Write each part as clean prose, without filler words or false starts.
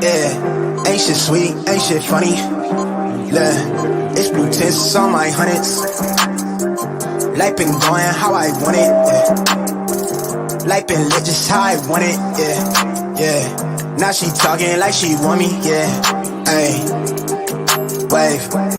Yeah, ain't shit sweet, ain't shit funny. Look, it's blue tints on my hundreds. Life been going how I want it. Yeah. Life been lit just how I want it. Yeah, yeah. Now she talking like she want me. Yeah, hey, wave.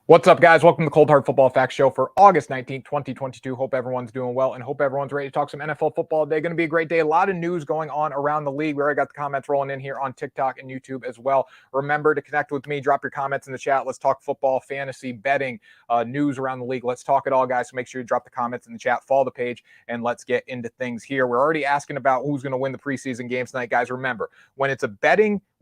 What's up, guys? Welcome to the Cold Hard Football Facts Show for August 19th, 2022. Hope everyone's doing well and hope everyone's ready to talk some NFL football today. Going to be a great day. A lot of news going on around the league. We already got the comments rolling in here on TikTok and YouTube as well. Remember to connect with me. Drop your comments in the chat. Let's talk football, fantasy, betting, news around the league. Let's talk it all, guys. So make sure you drop the comments in the chat, follow the page, and let's get into things here. We're already asking about who's going to win the preseason games tonight, guys. Remember, when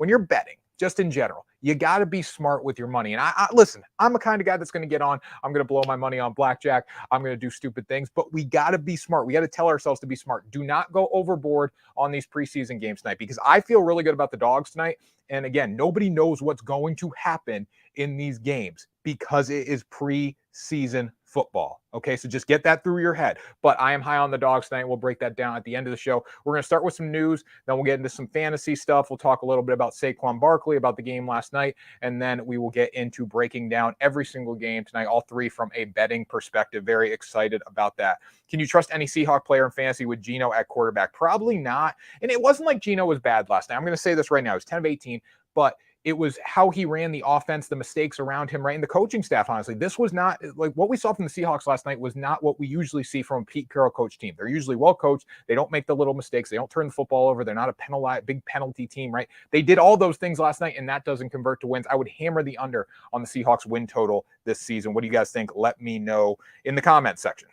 you're betting, just in general, you got to be smart with your money. And I listen, I'm the kind of guy that's going to get on. I'm going to blow my money on blackjack. I'm going to do stupid things, but we got to be smart. We got to tell ourselves to be smart. Do not go overboard on these preseason games tonight, because I feel really good about the dogs tonight. And again, nobody knows what's going to happen in these games because it is preseason football. Okay, so just get that through your head. But I am high on the dogs tonight. We'll break that down at the end of the show. We're going to start with some news. Then we'll get into some fantasy stuff. We'll talk a little bit about Saquon Barkley, about the game last night. And then we will get into breaking down every single game tonight, all three from a betting perspective. Very excited about that. Can you trust any Seahawk player in fantasy with Geno at quarterback? Probably not. And it wasn't like Geno was bad last night. I'm going to say this right now. He was 10 of 18, but it was how he ran the offense, the mistakes around him, right? And the coaching staff, honestly. This was not, like, what we saw from the Seahawks last night was not what we usually see from a Pete Carroll coach team. They're usually well coached. They don't make the little mistakes. They don't turn the football over. They're not a big penalty team, right? They did all those things last night, and that doesn't convert to wins. I would hammer the under on the Seahawks win total this season. What do you guys think? Let me know in the comments section.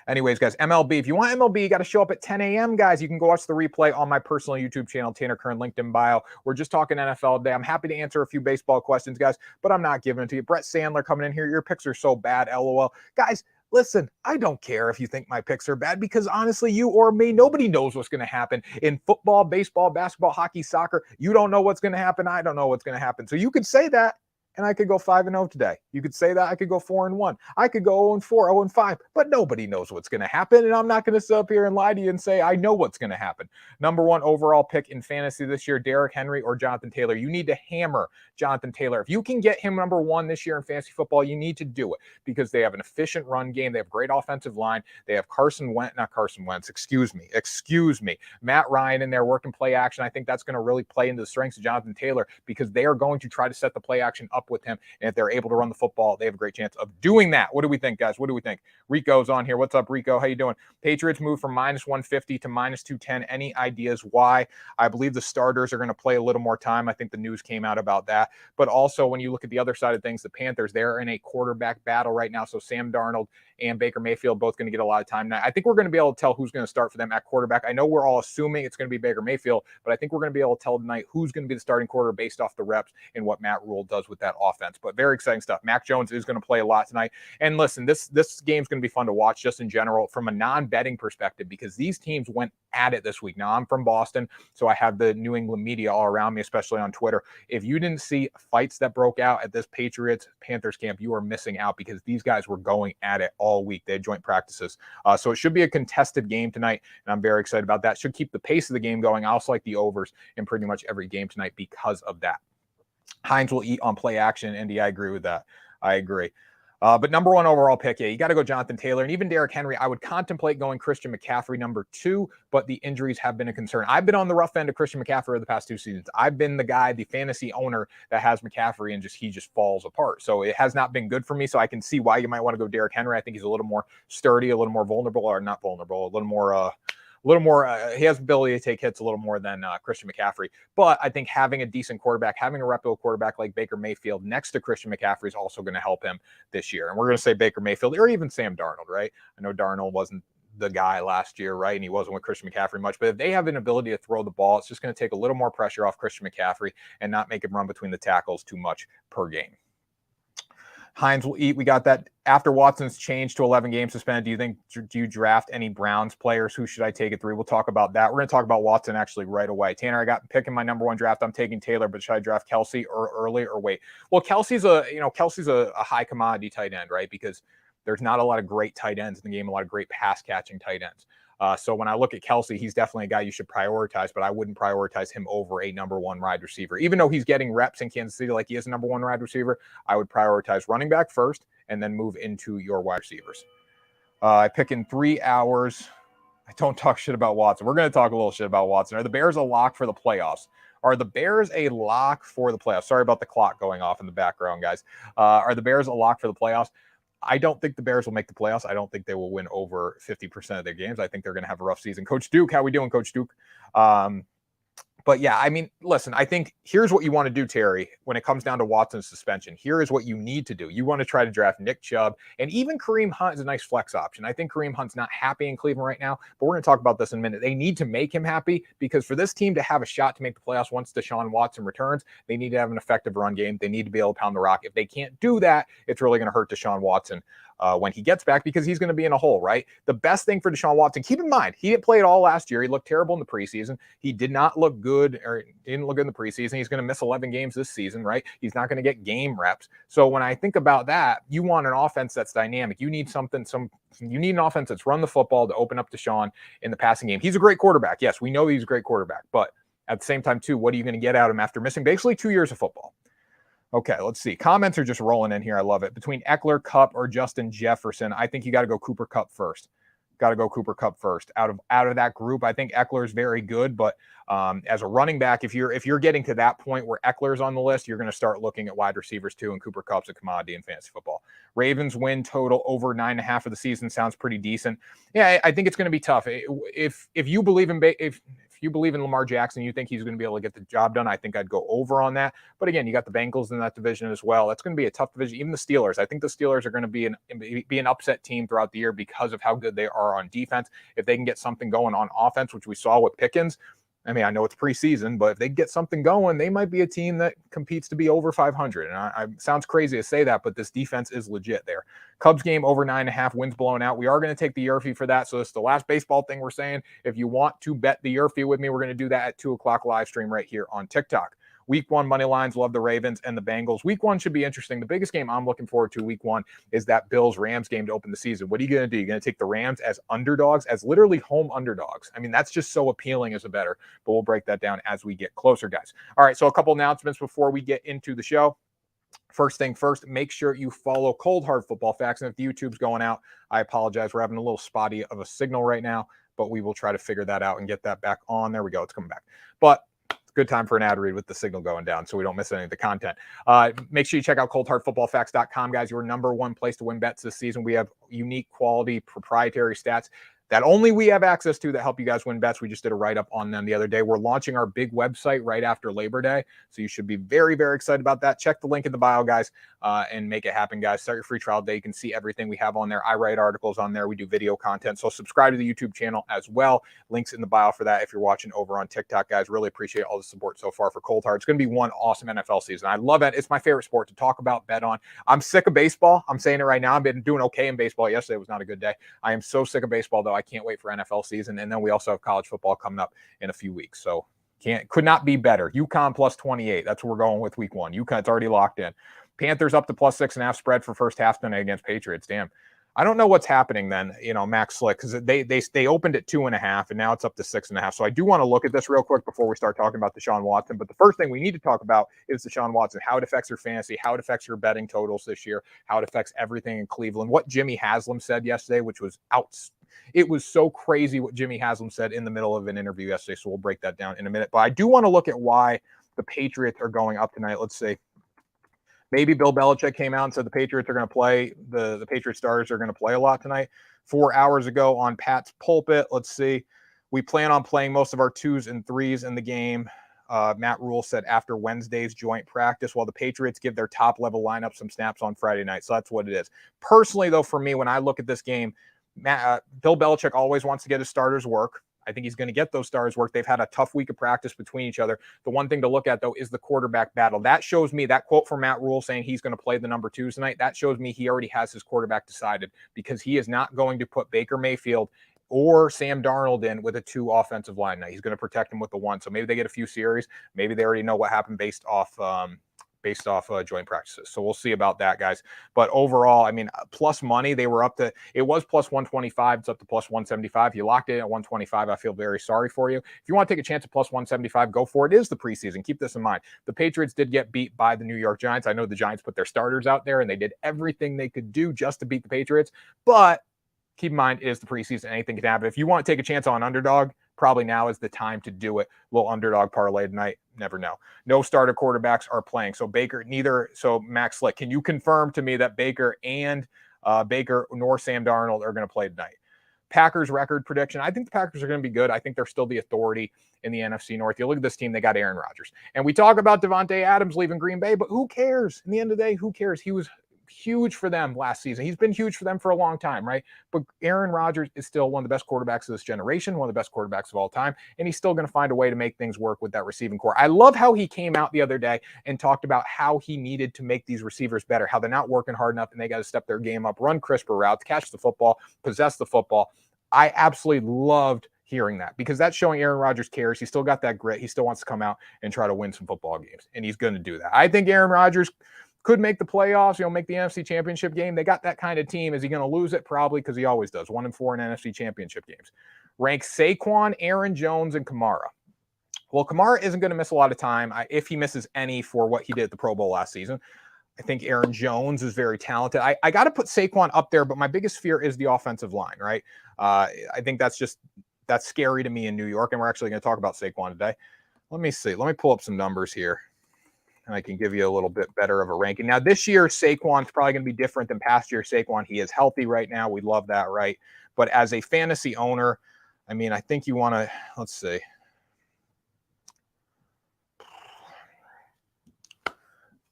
Anyways, guys, MLB. If you want MLB, you got to show up at 10 a.m., guys. You can go watch the replay on my personal YouTube channel, Tanner Kern, linked in bio. We're just talking NFL today. I'm happy to answer a few baseball questions, guys, but I'm not giving it to you. Brett Sandler coming in here. Your picks are so bad, LOL. Guys, listen, I don't care if you think my picks are bad, because honestly, you or me, nobody knows what's going to happen in football, baseball, basketball, hockey, soccer. You don't know what's going to happen. I don't know what's going to happen. So you could say that, and I could go 5-0 today. You could say that I could go 4-1. I could go 0-4, 0-5, but nobody knows what's going to happen. And I'm not going to sit up here and lie to you and say I know what's going to happen. Number one overall pick in fantasy this year, Derrick Henry or Jonathan Taylor. You need to hammer Jonathan Taylor. If you can get him number one this year in fantasy football, you need to do it, because they have an efficient run game. They have great offensive line. They have Matt Ryan in there working play action. I think that's going to really play into the strengths of Jonathan Taylor, because they are going to try to set the play action up with him. And if they're able to run the football, they have a great chance of doing that. What do we think, guys? What do we think? Rico's on here. What's up, Rico? How you doing? Patriots moved from -150 to -210. Any ideas why? I believe the starters are going to play a little more time. I think the news came out about that. But also, when you look at the other side of things, the Panthers, they're in a quarterback battle right now. So Sam Darnold and Baker Mayfield both going to get a lot of time now. I think we're going to be able to tell who's going to start for them at quarterback. I know we're all assuming it's going to be Baker Mayfield, but I think we're going to be able to tell tonight who's going to be the starting quarter based off the reps and what Matt Rule does with that offense. But very exciting stuff. Mac Jones is going to play a lot tonight. And listen, this game's going to be fun to watch just in general from a non-betting perspective, because these teams went at it this week. Now, I'm from Boston, so I have the New England media all around me, especially on Twitter. If you didn't see fights that broke out at this Patriots-Panthers camp, you are missing out, because these guys were going at it all week. They had joint practices. So it should be a contested game tonight, and I'm very excited about that. Should keep the pace of the game going. I also like the overs in pretty much every game tonight because of that. Hines will eat on play action. Andy, I agree with that. I agree. But number one overall pick, yeah, you got to go Jonathan Taylor. And even Derrick Henry, I would contemplate going Christian McCaffrey number two, but the injuries have been a concern. I've been on the rough end of Christian McCaffrey over the past 2 seasons. I've been the guy, the fantasy owner that has McCaffrey, and he just falls apart. So it has not been good for me. So I can see why you might want to go Derrick Henry. I think he's a little more sturdy, a little more vulnerable, or not vulnerable, a little more he has ability to take hits a little more than Christian McCaffrey. But I think having a decent quarterback, having a reputable quarterback like Baker Mayfield next to Christian McCaffrey is also going to help him this year. And we're going to say Baker Mayfield or even Sam Darnold, right? I know Darnold wasn't the guy last year, right? And he wasn't with Christian McCaffrey much. But if they have an ability to throw the ball, it's just going to take a little more pressure off Christian McCaffrey and not make him run between the tackles too much per game. Hines will eat. We got that after Watson's changed to 11 games suspended. Do you draft any Browns players? Who should I take at 3? We'll talk about that. We're going to talk about Watson actually right away. Tanner, I got picking my number one draft. I'm taking Taylor, but should I draft Kelsey or early or wait? Well, Kelsey's a high commodity tight end, right? Because there's not a lot of great tight ends in the game, a lot of great pass catching tight ends. So when I look at Kelsey, he's definitely a guy you should prioritize, but I wouldn't prioritize him over a number one wide receiver. Even though he's getting reps in Kansas City like he is a number one wide receiver, I would prioritize running back first and then move into your wide receivers. I pick in 3 hours. I don't talk shit about Watson. We're going to talk a little shit about Watson. Are the Bears a lock for the playoffs? Are the Bears a lock for the playoffs? Sorry about the clock going off in the background, guys. Are the Bears a lock for the playoffs? I don't think the Bears will make the playoffs. I don't think they will win over 50% of their games. I think they're going to have a rough season. Coach Duke, how we doing, Coach Duke? But yeah, I mean, listen, I think here's what you want to do, Terry, when it comes down to Watson's suspension. Here is what you need to do. You want to try to draft Nick Chubb, and even Kareem Hunt is a nice flex option. I think Kareem Hunt's not happy in Cleveland right now, but we're going to talk about this in a minute. They need to make him happy because for this team to have a shot to make the playoffs once Deshaun Watson returns, they need to have an effective run game. They need to be able to pound the rock. If they can't do that, it's really going to hurt Deshaun Watson when he gets back because he's going to be in a hole, right? The best thing for Deshaun Watson, keep in mind, he didn't play at all last year. He looked terrible in the preseason. He did not look good, or didn't look good in the preseason. He's going to miss 11 games this season, right? He's not going to get game reps. So when I think about that, you want an offense that's dynamic. You need you need an offense that's run the football to open up Deshaun in the passing game. He's a great quarterback. Yes, we know he's a great quarterback, but at the same time, too, what are you going to get out of him after missing basically 2 years of football? Okay, let's see. Comments are just rolling in here. I love it. Between Eckler, Kupp, or Justin Jefferson, I think you got to go Cooper Kupp first. Got to go Cooper Kupp first. Out of that group, I think Eckler is very good, but as a running back, if you're getting to that point where Eckler's on the list, you're going to start looking at wide receivers too, and Cooper Kupp's a commodity in fantasy football. Ravens win total over 9.5 of the season sounds pretty decent. Yeah, I think it's going to be tough. If you believe in you believe in Lamar Jackson, you think he's going to be able to get the job done, I think I'd go over on that. But again, you got the Bengals in that division as well. That's going to be a tough division. Even the Steelers. I think the Steelers are going to be an upset team throughout the year because of how good they are on defense. If they can get something going on offense, which we saw with Pickens, I mean, I know it's preseason, but if they get something going, they might be a team that competes to be over 500. And I sounds crazy to say that, but this defense is legit there. Cubs game over 9.5, wins blown out. We are going to take the Yerfie for that. So it's the last baseball thing we're saying. If you want to bet the Yerfie with me, we're going to do that at 2 o'clock live stream right here on TikTok. Week 1 money lines, love the Ravens and the Bengals. Week 1 should be interesting. The biggest game I'm looking forward to week 1 is that Bills-Rams game to open the season. What are you going to do? You're going to take the Rams as underdogs, as literally home underdogs. I mean, that's just so appealing as a bettor, but we'll break that down as we get closer, guys. All right, so a couple announcements before we get into the show. First thing first, make sure you follow Cold Hard Football Facts. And if the YouTube's going out, I apologize. We're having a little spotty of a signal right now, but we will try to figure that out and get that back on. There we go. It's coming back. But good time for an ad read with the signal going down so we don't miss any of the content. Make sure you check out coldhardfootballfacts.com, guys. Your number one place to win bets this season. We have unique quality proprietary stats that only we have access to that help you guys win bets. We just did a write-up on them the other day. We're launching our big website right after Labor Day, so you should be very, very excited about that. Check the link in the bio, guys, and make it happen, guys. Start your free trial day. You can see everything we have on there. I write articles on there. We do video content, so subscribe to the YouTube channel as well. Links in the bio for that if you're watching over on TikTok, guys. Really appreciate all the support so far for Cold Hard. It's going to be one awesome NFL season. I love it. It's my favorite sport to talk about, bet on. I'm sick of baseball. I'm saying it right now. I've been doing okay in baseball. Yesterday was not a good day. I am so sick of baseball, though. I can't wait for NFL season, and then we also have college football coming up in a few weeks, so could not be better. UConn plus 28, that's what we're going with week 1. UConn, it's already locked in. Panthers up to plus 6.5 spread for first half tonight against Patriots. Damn, I don't know what's happening then, Max Slick, because they opened at 2.5 and now it's up to 6.5. So I do want to look at this real quick before we start talking about Deshaun Watson. But the first thing we need to talk about is Deshaun Watson, how it affects your fantasy, how it affects your betting totals this year, how it affects everything in Cleveland. What Jimmy Haslam said yesterday, which was it was so crazy what Jimmy Haslam said in the middle of an interview yesterday. So we'll break that down in a minute. But I do want to look at why the Patriots are going up tonight. Let's see. Maybe Bill Belichick came out and said the Patriots are going to play, the Patriot starters are going to play a lot tonight. 4 hours ago on Pat's pulpit, let's see. We plan on playing most of our 2s and 3s in the game. Matt Rule said after Wednesday's joint practice, while the Patriots give their top-level lineup some snaps on Friday night. So that's what it is. Personally, though, for me, when I look at this game, Bill Belichick always wants to get his starters work. I think he's going to get those stars work. They've had a tough week of practice between each other. The one thing to look at, though, is the quarterback battle. That shows me, that quote from Matt Rule saying he's going to play the number 2s tonight, that shows me he already has his quarterback decided, because he is not going to put Baker Mayfield or Sam Darnold in with a 2 offensive line. Now, he's going to protect him with the 1. So maybe they get a few series. Maybe they already know what happened based off based off joint practices. So we'll see about that, guys. But overall, I mean, plus money, they were up to, it was plus 125. It's up to plus 175. You locked it in at 125. I feel very sorry for you. If you want to take a chance at plus 175, go for it. It is the preseason. Keep this in mind. The Patriots did get beat by the New York Giants. I know the Giants put their starters out there and they did everything they could do just to beat the Patriots. But keep in mind, it is the preseason. Anything can happen. If you want to take a chance on underdog, probably now is the time to do it. Little underdog parlay tonight. Never know. No starter quarterbacks are playing. So Max Slick, can you confirm to me that Baker nor Sam Darnold are going to play tonight? Packers record prediction. I think the Packers are going to be good. I think they're still the authority in the NFC North. You look at this team, they got Aaron Rodgers. And we talk about Devontae Adams leaving Green Bay, but who cares? In the end of the day, who cares? He was huge for them last season. He's been huge for them for a long time, right? But Aaron Rodgers is still one of the best quarterbacks of this generation, one of the best quarterbacks of all time, and he's still going to find a way to make things work with that receiving core. I love how he came out the other day and talked about how he needed to make these receivers better, how they're not working hard enough and they got to step their game up, run crisper routes, catch the football, possess the football. I absolutely loved hearing that because that's showing Aaron Rodgers cares. He still got that grit. He still wants to come out and try to win some football games, and he's going to do that. I think Aaron Rodgers could make the playoffs, make the NFC Championship game. They got that kind of team. Is he going to lose it? Probably, because he always does. 1-4 in NFC Championship games. Rank Saquon, Aaron Jones, and Kamara. Well, Kamara isn't going to miss a lot of time if he misses any for what he did at the Pro Bowl last season. I think Aaron Jones is very talented. I got to put Saquon up there, but my biggest fear is the offensive line, right? I think that's scary to me in New York, and we're actually going to talk about Saquon today. Let me see. Let me pull up some numbers here, and I can give you a little bit better of a ranking. Now, this year, Saquon's probably going to be different than past year Saquon. He is healthy right now. We love that, right? But as a fantasy owner, I mean, I think you want to, let's see.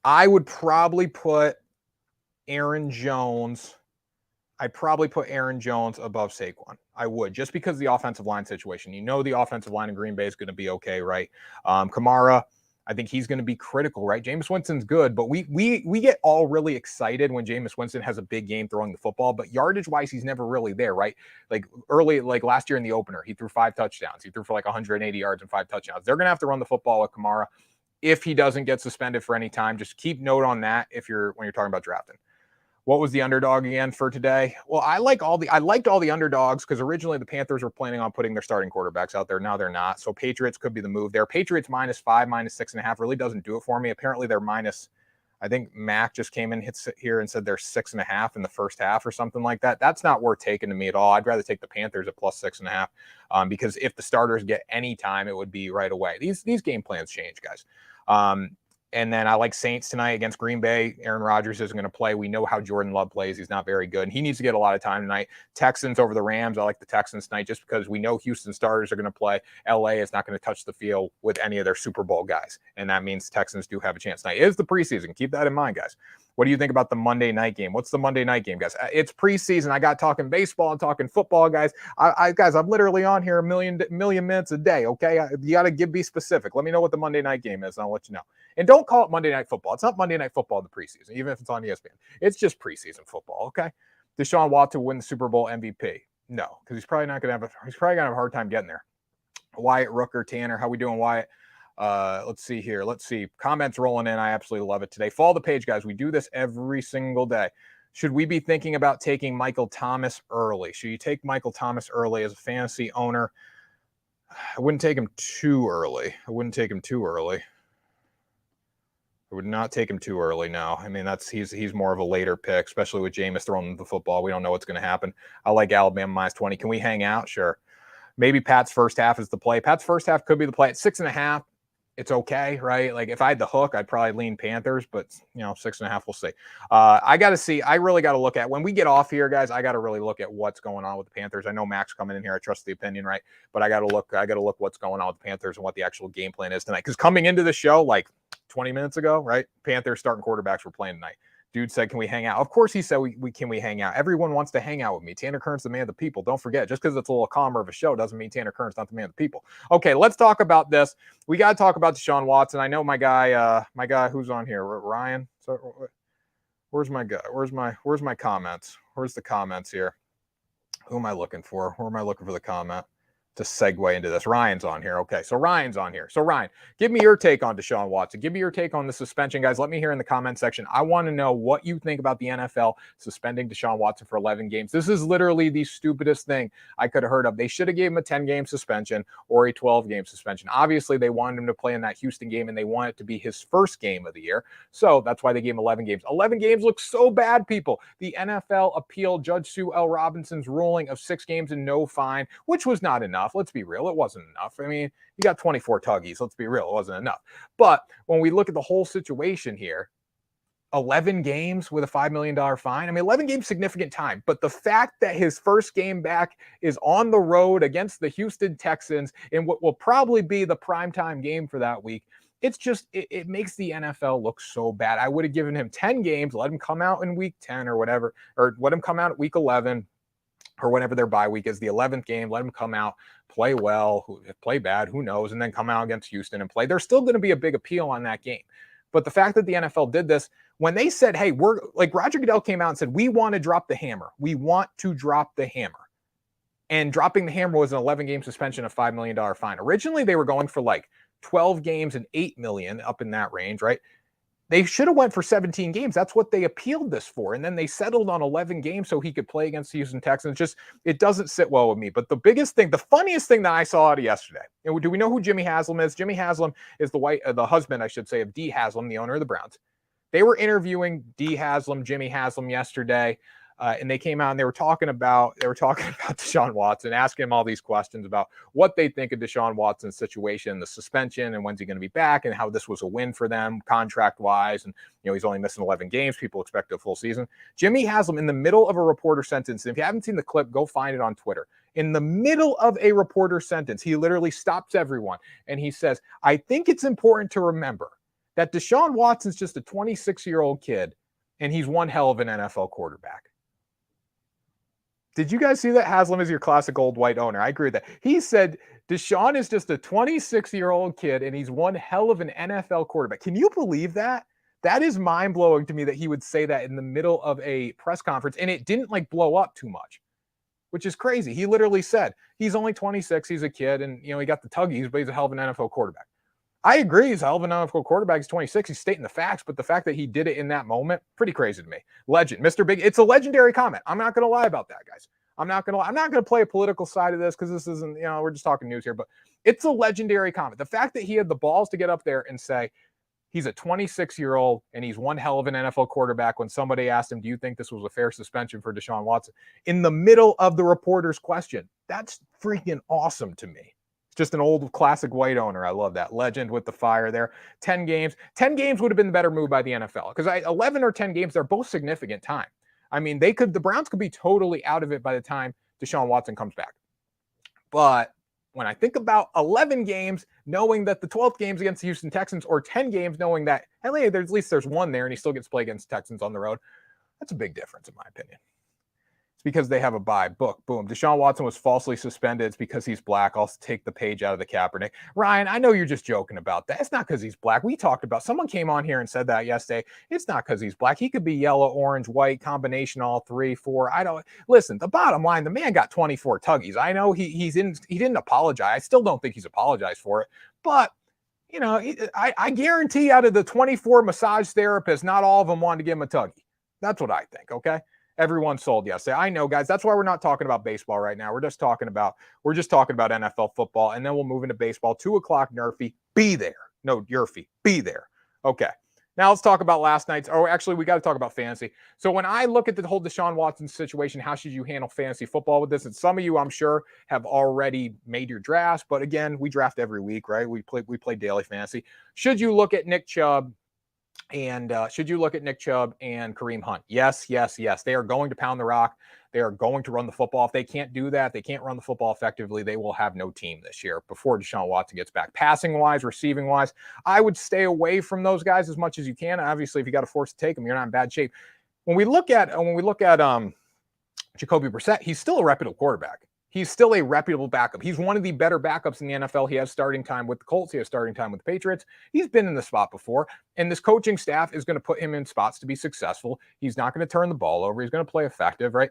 I would probably put Aaron Jones. I'd probably put Aaron Jones above Saquon. I would, just because of the offensive line situation. The offensive line in Green Bay is going to be okay, right? Kamara, I think he's going to be critical, right? Jameis Winston's good, but we get all really excited when Jameis Winston has a big game throwing the football, but yardage-wise, he's never really there, right? Like last year in the opener, he threw 5 touchdowns. He threw for 180 yards and 5 touchdowns. They're going to have to run the football with Kamara. If he doesn't get suspended for any time, just keep note on that when you're talking about drafting. What was the underdog again for today? Well, I liked all the underdogs because originally the Panthers were planning on putting their starting quarterbacks out there. Now they're not. So Patriots could be the move there. Patriots -5, -6.5 really doesn't do it for me. Apparently they're minus. I think Mac just came in here and said they're 6.5 in the first half or something like that. That's not worth taking to me at all. I'd rather take the Panthers at +6.5 because if the starters get any time, it would be right away. These game plans change, guys. And then I like Saints tonight against Green Bay. Aaron Rodgers isn't going to play. We know how Jordan Love plays. He's not very good. And he needs to get a lot of time tonight. Texans over the Rams. I like the Texans tonight just because we know Houston starters are going to play. LA is not going to touch the field with any of their Super Bowl guys. And that means Texans do have a chance tonight. It is the preseason. Keep that in mind, guys. What do you think about the Monday night game? What's the Monday night game, guys? It's preseason. I got talking baseball and talking football, guys. Guys, I'm literally on here a million minutes a day, okay? You got to be specific. Let me know what the Monday night game is, and I'll let you know. And don't call it Monday Night Football. It's not Monday Night Football in the preseason, even if it's on ESPN. It's just preseason football, okay? Deshaun Watson win the Super Bowl MVP? No, because he's probably going to have a hard time getting there. Wyatt Rooker, Tanner, how we doing, Wyatt? Let's see here. Let's see. Comments rolling in. I absolutely love it today. Follow the page, guys. We do this every single day. Should we be thinking about taking Michael Thomas early? Should you take Michael Thomas early as a fantasy owner? I wouldn't take him too early. I would not take him too early now. I mean, he's more of a later pick, especially with Jameis throwing the football. We don't know what's going to happen. I like Alabama -20. Can we hang out? Sure. Maybe Pat's first half is the play. Pat's first half could be the play at 6.5. It's okay, right? Like if I had the hook, I'd probably lean Panthers, but 6.5, we'll see. I really got to look at when we get off here, guys. I got to really look at what's going on with the Panthers. I know Mac's coming in here. I trust the opinion, right? But I got to look what's going on with the Panthers and what the actual game plan is tonight. Because coming into the show, like 20 minutes ago, right? Panthers starting quarterbacks were playing tonight. Dude said, can we hang out? Of course he said, can we hang out? Everyone wants to hang out with me. Tanner Kern's the man of the people. Don't forget, just because it's a little calmer of a show doesn't mean Tanner Kern's not the man of the people. Okay, let's talk about this. We got to talk about Deshaun Watson. I know my guy who's on here, Ryan. So where's my guy? Where's my comments? Where's the comments here? Who am I looking for? Where am I looking for the comment? to segue into this. Ryan's on here. Okay, so Ryan's on here. So Ryan, give me your take on Deshaun Watson. Give me your take on the suspension, guys. Let me hear in the comment section. I want to know what you think about the NFL suspending Deshaun Watson for 11 games. This is literally the stupidest thing I could have heard of. They should have gave him a 10-game suspension or a 12-game suspension. Obviously, they wanted him to play in that Houston game, and they want it to be his first game of the year. So that's why they gave him 11 games. 11 games looks so bad, people. The NFL appealed Judge Sue L. Robinson's ruling of 6 games and no fine, which was not enough. Let's be real. It wasn't enough. I mean, you got 24 tuggies. Let's be real. It wasn't enough. But when we look at the whole situation here, 11 games with a $5 million fine. I mean, 11 games, significant time. But the fact that his first game back is on the road against the Houston Texans in what will probably be the primetime game for that week, it's just, it makes the NFL look so bad. I would have given him 10 games, let him come out in week 10 or whatever, or let him come out at week 11 or whenever their bye week is, the 11th game, let him come out, play well, play bad, who knows, and then come out against Houston and play. There's still going to be a big appeal on that game. But the fact that the NFL did this, when they said, hey, we're like, Roger Goodell came out and said, we want to drop the hammer. We want to drop the hammer. And dropping the hammer was an 11-game suspension, a $5 million fine. Originally, they were going for like 12 games and $8 million, up in that range, right? They should have went for 17 games. That's what they appealed this for. And then they settled on 11 games so he could play against the Houston Texans. Just, it doesn't sit well with me. But the biggest thing, the funniest thing that I saw out of yesterday, do we know who Jimmy Haslam is? Jimmy Haslam is the husband, I should say, of Dee Haslam, the owner of the Browns. They were interviewing Dee Haslam, Jimmy Haslam yesterday. And they came out and they were talking about Deshaun Watson, asking him all these questions about what they think of Deshaun Watson's situation, the suspension, and when's he going to be back, and how this was a win for them contract-wise. And he's only missing 11 games. People expect a full season. Jimmy Haslam, in the middle of a reporter sentence, and if you haven't seen the clip, go find it on Twitter. In the middle of a reporter sentence, he literally stops everyone and he says, "I think it's important to remember that Deshaun Watson's just a 26-year-old kid, and he's one hell of an NFL quarterback." Did you guys see that? Haslam is your classic old white owner. I agree with that. He said Deshaun is just a 26-year-old kid and he's one hell of an NFL quarterback. Can you believe that? That is mind-blowing to me that he would say that in the middle of a press conference, and it didn't like blow up too much, which is crazy. He literally said he's only 26, he's a kid, and he got the tuggies, but he's a hell of an NFL quarterback. I agree, he's a hell of an NFL quarterback. He's 26. He's stating the facts, but the fact that he did it in that moment, pretty crazy to me. Legend, Mr. Big. It's a legendary comment. I'm not going to lie about that, guys. I'm not going to play a political side of this because this isn't, we're just talking news here, but it's a legendary comment. The fact that he had the balls to get up there and say he's a 26-year-old and he's one hell of an NFL quarterback when somebody asked him, do you think this was a fair suspension for Deshaun Watson? In the middle of the reporter's question, that's freaking awesome to me. Just an old classic white owner. I love that. Legend with the fire there. 10 games. 10 games would have been the better move by the NFL because 11 or 10 games, they're both significant time. I mean, the Browns could be totally out of it by the time Deshaun Watson comes back. But when I think about 11 games, knowing that the 12th game's against the Houston Texans, or 10 games knowing that, hey, at least there's one there and he still gets to play against the Texans on the road, that's a big difference in my opinion. Because they have a bye. Book. Boom. Deshaun Watson was falsely suspended. It's because he's black. I'll take the page out of the Kaepernick. Ryan, I know you're just joking about that. It's not because he's black. We talked about, someone came on here and said that yesterday. It's not because he's black. He could be yellow, orange, white, combination, all 3, 4. I don't listen. The bottom line, the man got 24 tuggies. I know he didn't apologize. I still don't think he's apologized for it. But I guarantee out of the 24 massage therapists, not all of them wanted to give him a tuggie. That's what I think. Okay. Everyone sold yesterday. I know, guys. That's why we're not talking about baseball right now. We're just talking about NFL football, and then we'll move into baseball. 2:00 Nerfy. Be there. No, Yerfy. Be there. Okay. Now let's talk about last night's. Oh, actually, we got to talk about fantasy. So when I look at the whole Deshaun Watson situation, how should you handle fantasy football with this? And some of you, I'm sure, have already made your drafts. But again, we draft every week, right? We play daily fantasy. Should you look at Nick Chubb? And should you look at Nick Chubb and Kareem Hunt? Yes, yes, yes. They are going to pound the rock. They are going to run the football. If they can't do that, they can't run the football effectively, they will have no team this year before Deshaun Watson gets back. Passing-wise, receiving-wise, I would stay away from those guys as much as you can. Obviously, if you got to force to take them, you're not in bad shape. When we look at Jacoby Brissett, he's still a reputable quarterback. He's still a reputable backup. He's one of the better backups in the NFL. He has starting time with the Colts. He has starting time with the Patriots. He's been in the spot before, and this coaching staff is going to put him in spots to be successful. He's not going to turn the ball over. He's going to play effective, right?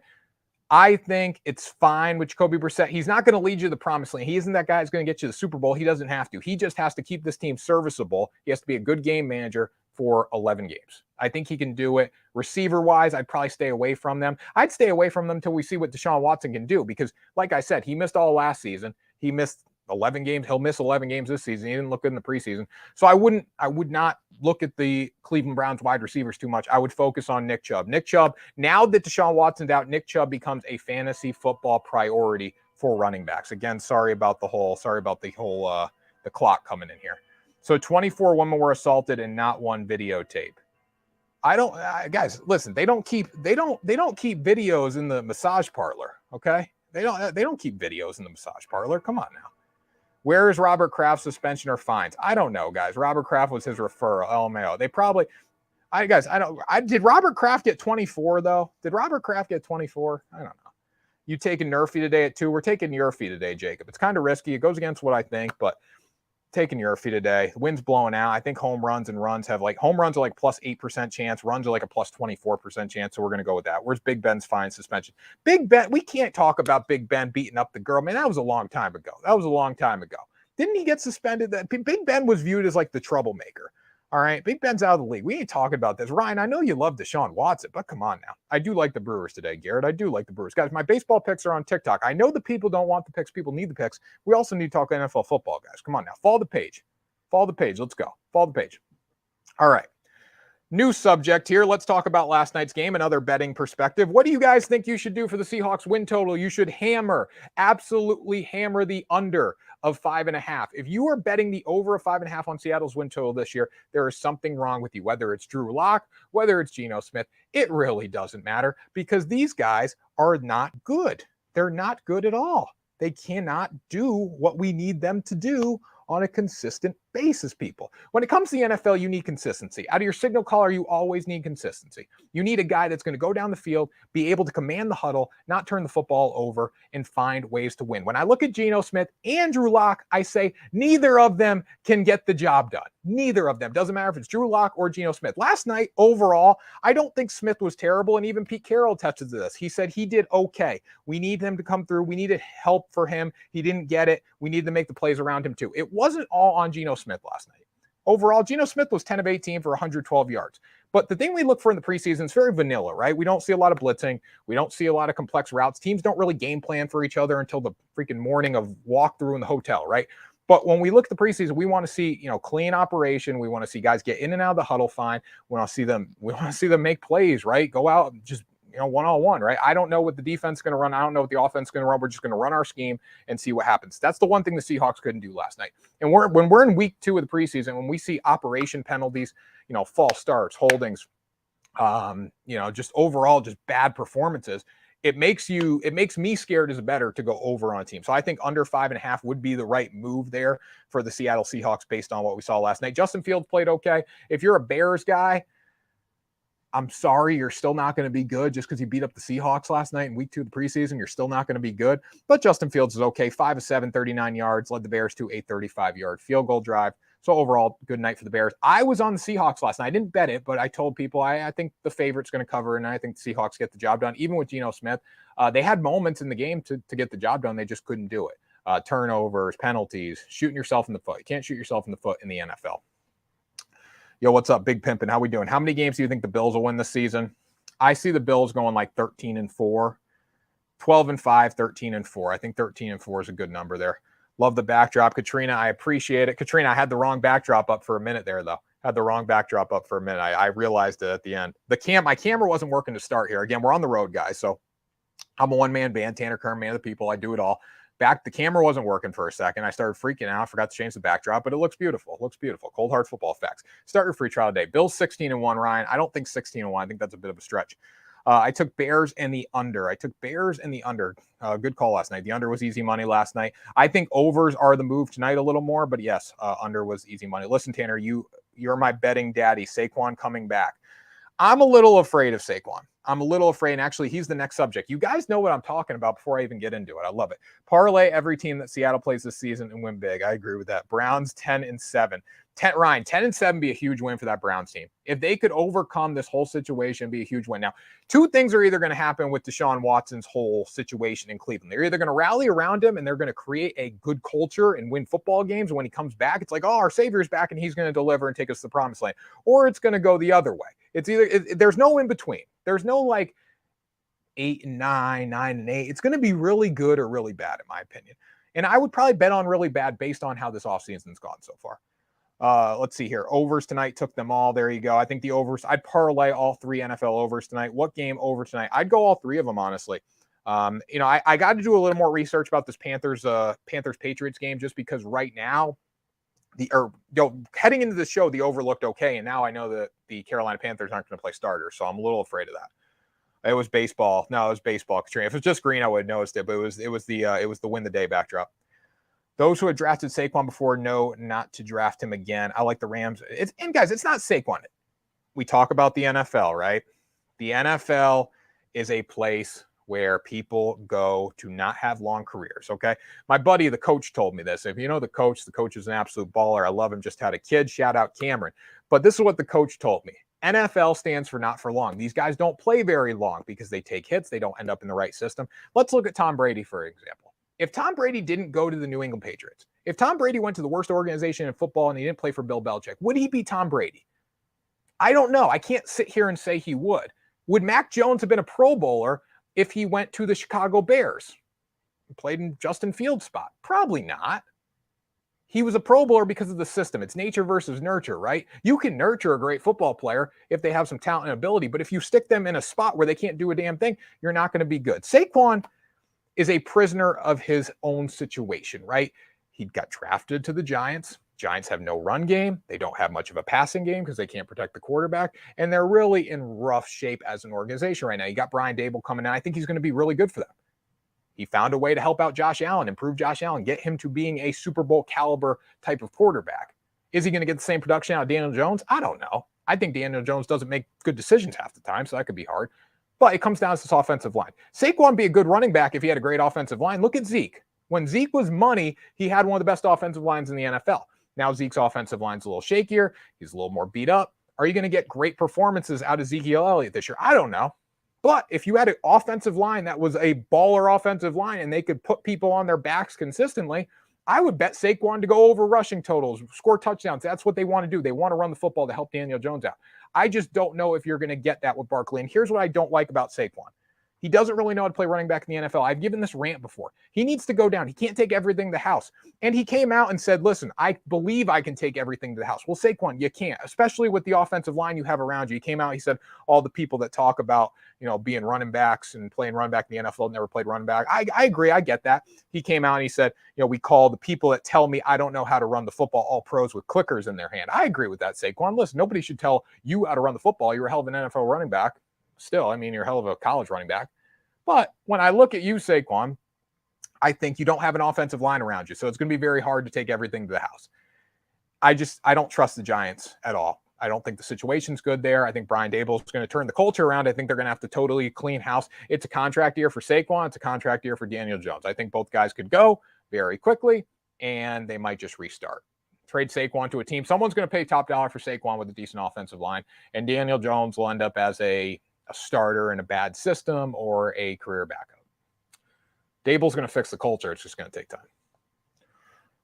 I think it's fine with Jacoby Brissett. He's not going to lead you to the promised land. He isn't that guy that's going to get you to the Super Bowl. He doesn't have to. He just has to keep this team serviceable. He has to be a good game manager for 11 games. I think he can do it. Receiver-wise, I'd probably stay away from them. I'd stay away from them until we see what Deshaun Watson can do because, like I said, he missed all last season. He missed 11 games. He'll miss 11 games this season. He didn't look good in the preseason. So I would not look at the Cleveland Browns wide receivers too much. I would focus on Nick Chubb. Nick Chubb, now that Deshaun Watson's out, Nick Chubb becomes a fantasy football priority for running backs. Again, sorry about the whole the clock coming in here. So 24 women were assaulted and not one videotape. Guys, listen, they don't keep videos in the massage parlor, okay? They don't keep videos in the massage parlor. Come on now. Where is Robert Kraft's suspension or fines? I don't know, guys. Robert Kraft was his referral. LMAO. They probably, did Robert Kraft get 24 though? Did Robert Kraft get 24? I don't know. You taking Nerfy today at 2? We're taking Nerfy today, Jacob. It's kind of risky. It goes against what I think, but taking Nerfy today. The wind's blowing out. I think home runs are like plus 8% chance. Runs are like a plus 24% chance. So we're going to go with that. Where's Big Ben's fine suspension? Big Ben, we can't talk about Big Ben beating up the girl. Man, that was a long time ago. Didn't he get suspended? Big Ben was viewed as like the troublemaker. All right, Big Ben's out of the league. We ain't talking about this. Ryan, I know you love Deshaun Watson, but come on now. I do like the Brewers today, Garrett. I do like the Brewers. Guys, my baseball picks are on TikTok. I know the people don't want the picks. People need the picks. We also need to talk NFL football, guys. Come on now. Follow the page. Let's go. Follow the page. All right. New subject here. Let's talk about last night's game, another betting perspective. What do you guys think you should do for the Seahawks win total? You should absolutely hammer the under of 5.5. If you are betting the over of 5.5 on Seattle's win total this year, there is something wrong with you. Whether it's Drew Lock, whether it's Geno Smith, it really doesn't matter because these guys are not good. They're not good at all. They cannot do what we need them to do on a consistent basis, people. When it comes to the NFL, you need consistency. Out of your signal caller, you always need consistency. You need a guy that's going to go down the field, be able to command the huddle, not turn the football over, and find ways to win. When I look at Geno Smith and Drew Lock, I say neither of them can get the job done. Neither of them. Doesn't matter if it's Drew Lock or Geno Smith. Last night, overall, I don't think Smith was terrible, and even Pete Carroll attested to this. He said he did okay. We need him to come through. We needed help for him. He didn't get it. We need to make the plays around him too. It wasn't all on Geno Smith last night. Overall, Geno Smith was 10 of 18 for 112 yards. But the thing we look for in the preseason is very vanilla, right? We don't see a lot of blitzing. We don't see a lot of complex routes. Teams don't really game plan for each other until the freaking morning of walkthrough in the hotel, right? But when we look at the preseason, we want to see, clean operation. We want to see guys get in and out of the huddle fine. We want to see them make plays, right? Go out, just one-on-one, right? I don't know what the defense is going to run. I don't know what the offense is going to run. We're just going to run our scheme and see what happens. That's the one thing the Seahawks couldn't do last night. And when we're in week 2 of the preseason, when we see operation penalties, false starts, holdings, just overall just bad performances, it makes me scared as a bettor to go over on a team. So I think under 5.5 would be the right move there for the Seattle Seahawks based on what we saw last night. Justin Fields played okay. If you're a Bears guy, I'm sorry, you're still not going to be good just because you beat up the Seahawks last night in week 2 of the preseason. You're still not going to be good. But Justin Fields is okay. 5 of 7, 39 yards, led the Bears to a 35-yard field goal drive. So overall, good night for the Bears. I was on the Seahawks last night. I didn't bet it, but I told people I think the favorite's going to cover, and I think the Seahawks get the job done. Even with Geno Smith, they had moments in the game to get the job done. They just couldn't do it. Turnovers, penalties, shooting yourself in the foot. You can't shoot yourself in the foot in the NFL. Yo, what's up, Big Pimpin'? How we doing? How many games do you think the Bills will win this season? I see the Bills going like 13-4, 12-5, 13-4. I think 13-4 is a good number there. Love the backdrop, Katrina. I appreciate it. Katrina, I had the wrong backdrop up for a minute there, though. I realized it at the end. My camera wasn't working to start here. Again, we're on the road, guys. So I'm a one-man band. Tanner Kern, man of the people. I do it all. The camera wasn't working for a second. I started freaking out. Forgot to change the backdrop, but it looks beautiful. Cold Hard Football Facts. Start your free trial today. Bills 16-1, Ryan. I don't think 16-1. I think that's a bit of a stretch. I took Bears and the under. Good call last night. The under was easy money last night. I think overs are the move tonight a little more, but yes, under was easy money. Listen, Tanner, you're my betting daddy. Saquon coming back. I'm a little afraid of Saquon. I'm a little afraid. And actually, he's the next subject. You guys know what I'm talking about before I even get into it. I love it. Parlay every team that Seattle plays this season and win big. I agree with that. Browns 10-7. Ryan, 10-7 be a huge win for that Browns team. If they could overcome this whole situation, be a huge win. Now, two things are either going to happen with Deshaun Watson's whole situation in Cleveland. They're either going to rally around him and they're going to create a good culture and win football games. And when he comes back, it's like, oh, our Savior's back and he's going to deliver and take us to the promised land. Or it's going to go the other way. It's either there's no in between. There's no like 8-9, 9-8. It's going to be really good or really bad, in my opinion. And I would probably bet on really bad based on how this offseason's gone so far. Let's see here. Overs tonight, took them all. There you go. I think the overs, I'd parlay all three NFL overs tonight. What game over tonight? I'd go all three of them, honestly. I got to do a little more research about this Panthers-Patriots game just because right now, heading into the show, the over looked okay. And now I know that the Carolina Panthers aren't going to play starters. So I'm a little afraid of that. It was baseball. No, it was baseball, Katrina. If it was just green, I would have noticed it, but it was the win the day backdrop. Those who had drafted Saquon before know not to draft him again. I like the Rams. And guys, it's not Saquon. We talk about the NFL, right? The NFL is a place where people go to not have long careers, okay? My buddy, the coach, told me this. If you know the coach is an absolute baller. I love him. Just had a kid. Shout out Cameron. But this is what the coach told me. NFL stands for not for long. These guys don't play very long because they take hits. They don't end up in the right system. Let's look at Tom Brady, for example. If Tom Brady didn't go to the New England Patriots, if Tom Brady went to the worst organization in football and he didn't play for Bill Belichick, would he be Tom Brady? I don't know. I can't sit here and say he would. Would Mac Jones have been a Pro Bowler if he went to the Chicago Bears? Played in Justin Fields' spot? Probably not. He was a Pro Bowler because of the system. It's nature versus nurture, right? You can nurture a great football player if they have some talent and ability, but if you stick them in a spot where they can't do a damn thing, you're not going to be good. Saquon is a prisoner of his own situation, right? He got drafted to the Giants. Giants have no run game. They don't have much of a passing game because they can't protect the quarterback. And they're really in rough shape as an organization right now. You got Brian Dable coming in. I think he's going to be really good for them. He found a way to help out Josh Allen, improve Josh Allen, get him to being a Super Bowl caliber type of quarterback. Is he going to get the same production out of Daniel Jones? I don't know. I think Daniel Jones doesn't make good decisions half the time, so that could be hard. But it comes down to this offensive line. Saquon would be a good running back if he had a great offensive line. Look at Zeke. When Zeke was money, he had one of the best offensive lines in the NFL. Now Zeke's offensive line's a little shakier. He's a little more beat up. Are you going to get great performances out of Ezekiel Elliott this year? I don't know. But if you had an offensive line that was a baller offensive line and they could put people on their backs consistently, I would bet Saquon to go over rushing totals, score touchdowns. That's what they want to do. They want to run the football to help Daniel Jones out. I just don't know if you're going to get that with Barkley. And here's what I don't like about Saquon. He doesn't really know how to play running back in the NFL. I've given this rant before. He needs to go down. He can't take everything to the house. And he came out and said, listen, I believe I can take everything to the house. Well, Saquon, you can't, especially with the offensive line you have around you. He came out, he said, all the people that talk about, being running backs and playing running back in the NFL never played running back. I agree. I get that. He came out and he said, we call the people that tell me I don't know how to run the football all pros with clickers in their hand. I agree with that, Saquon. Listen, nobody should tell you how to run the football. You're a hell of an NFL running back. Still, you're a hell of a college running back. But when I look at you, Saquon, I think you don't have an offensive line around you. So it's going to be very hard to take everything to the house. I don't trust the Giants at all. I don't think the situation's good there. I think Brian Dable is going to turn the culture around. I think they're going to have to totally clean house. It's a contract year for Saquon. It's a contract year for Daniel Jones. I think both guys could go very quickly, and they might just restart. Trade Saquon to a team. Someone's going to pay top dollar for Saquon with a decent offensive line, and Daniel Jones will end up as a starter in a bad system or a career backup. Dable's going to fix the culture. It's just going to take time.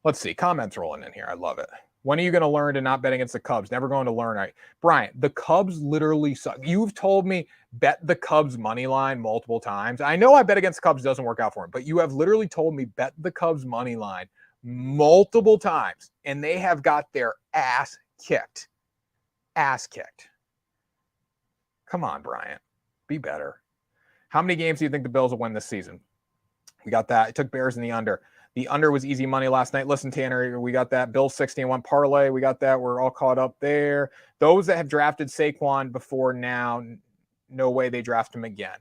Let's see. Comments rolling in here. I love it. When are you going to learn to not bet against the Cubs? Never going to learn. Right. Brian, the Cubs literally suck. You've told me bet the Cubs money line multiple times. I know I bet against the Cubs doesn't work out for him, but you have literally told me bet the Cubs money line multiple times, and they have got their ass kicked. Ass kicked. Come on, Bryant. Be better. How many games do you think the Bills will win this season? We got that. It took Bears in the under. The under was easy money last night. Listen, Tanner, we got that. Bills 16-1 parlay. We got that. We're all caught up there. Those that have drafted Saquon before now, no way they draft him again.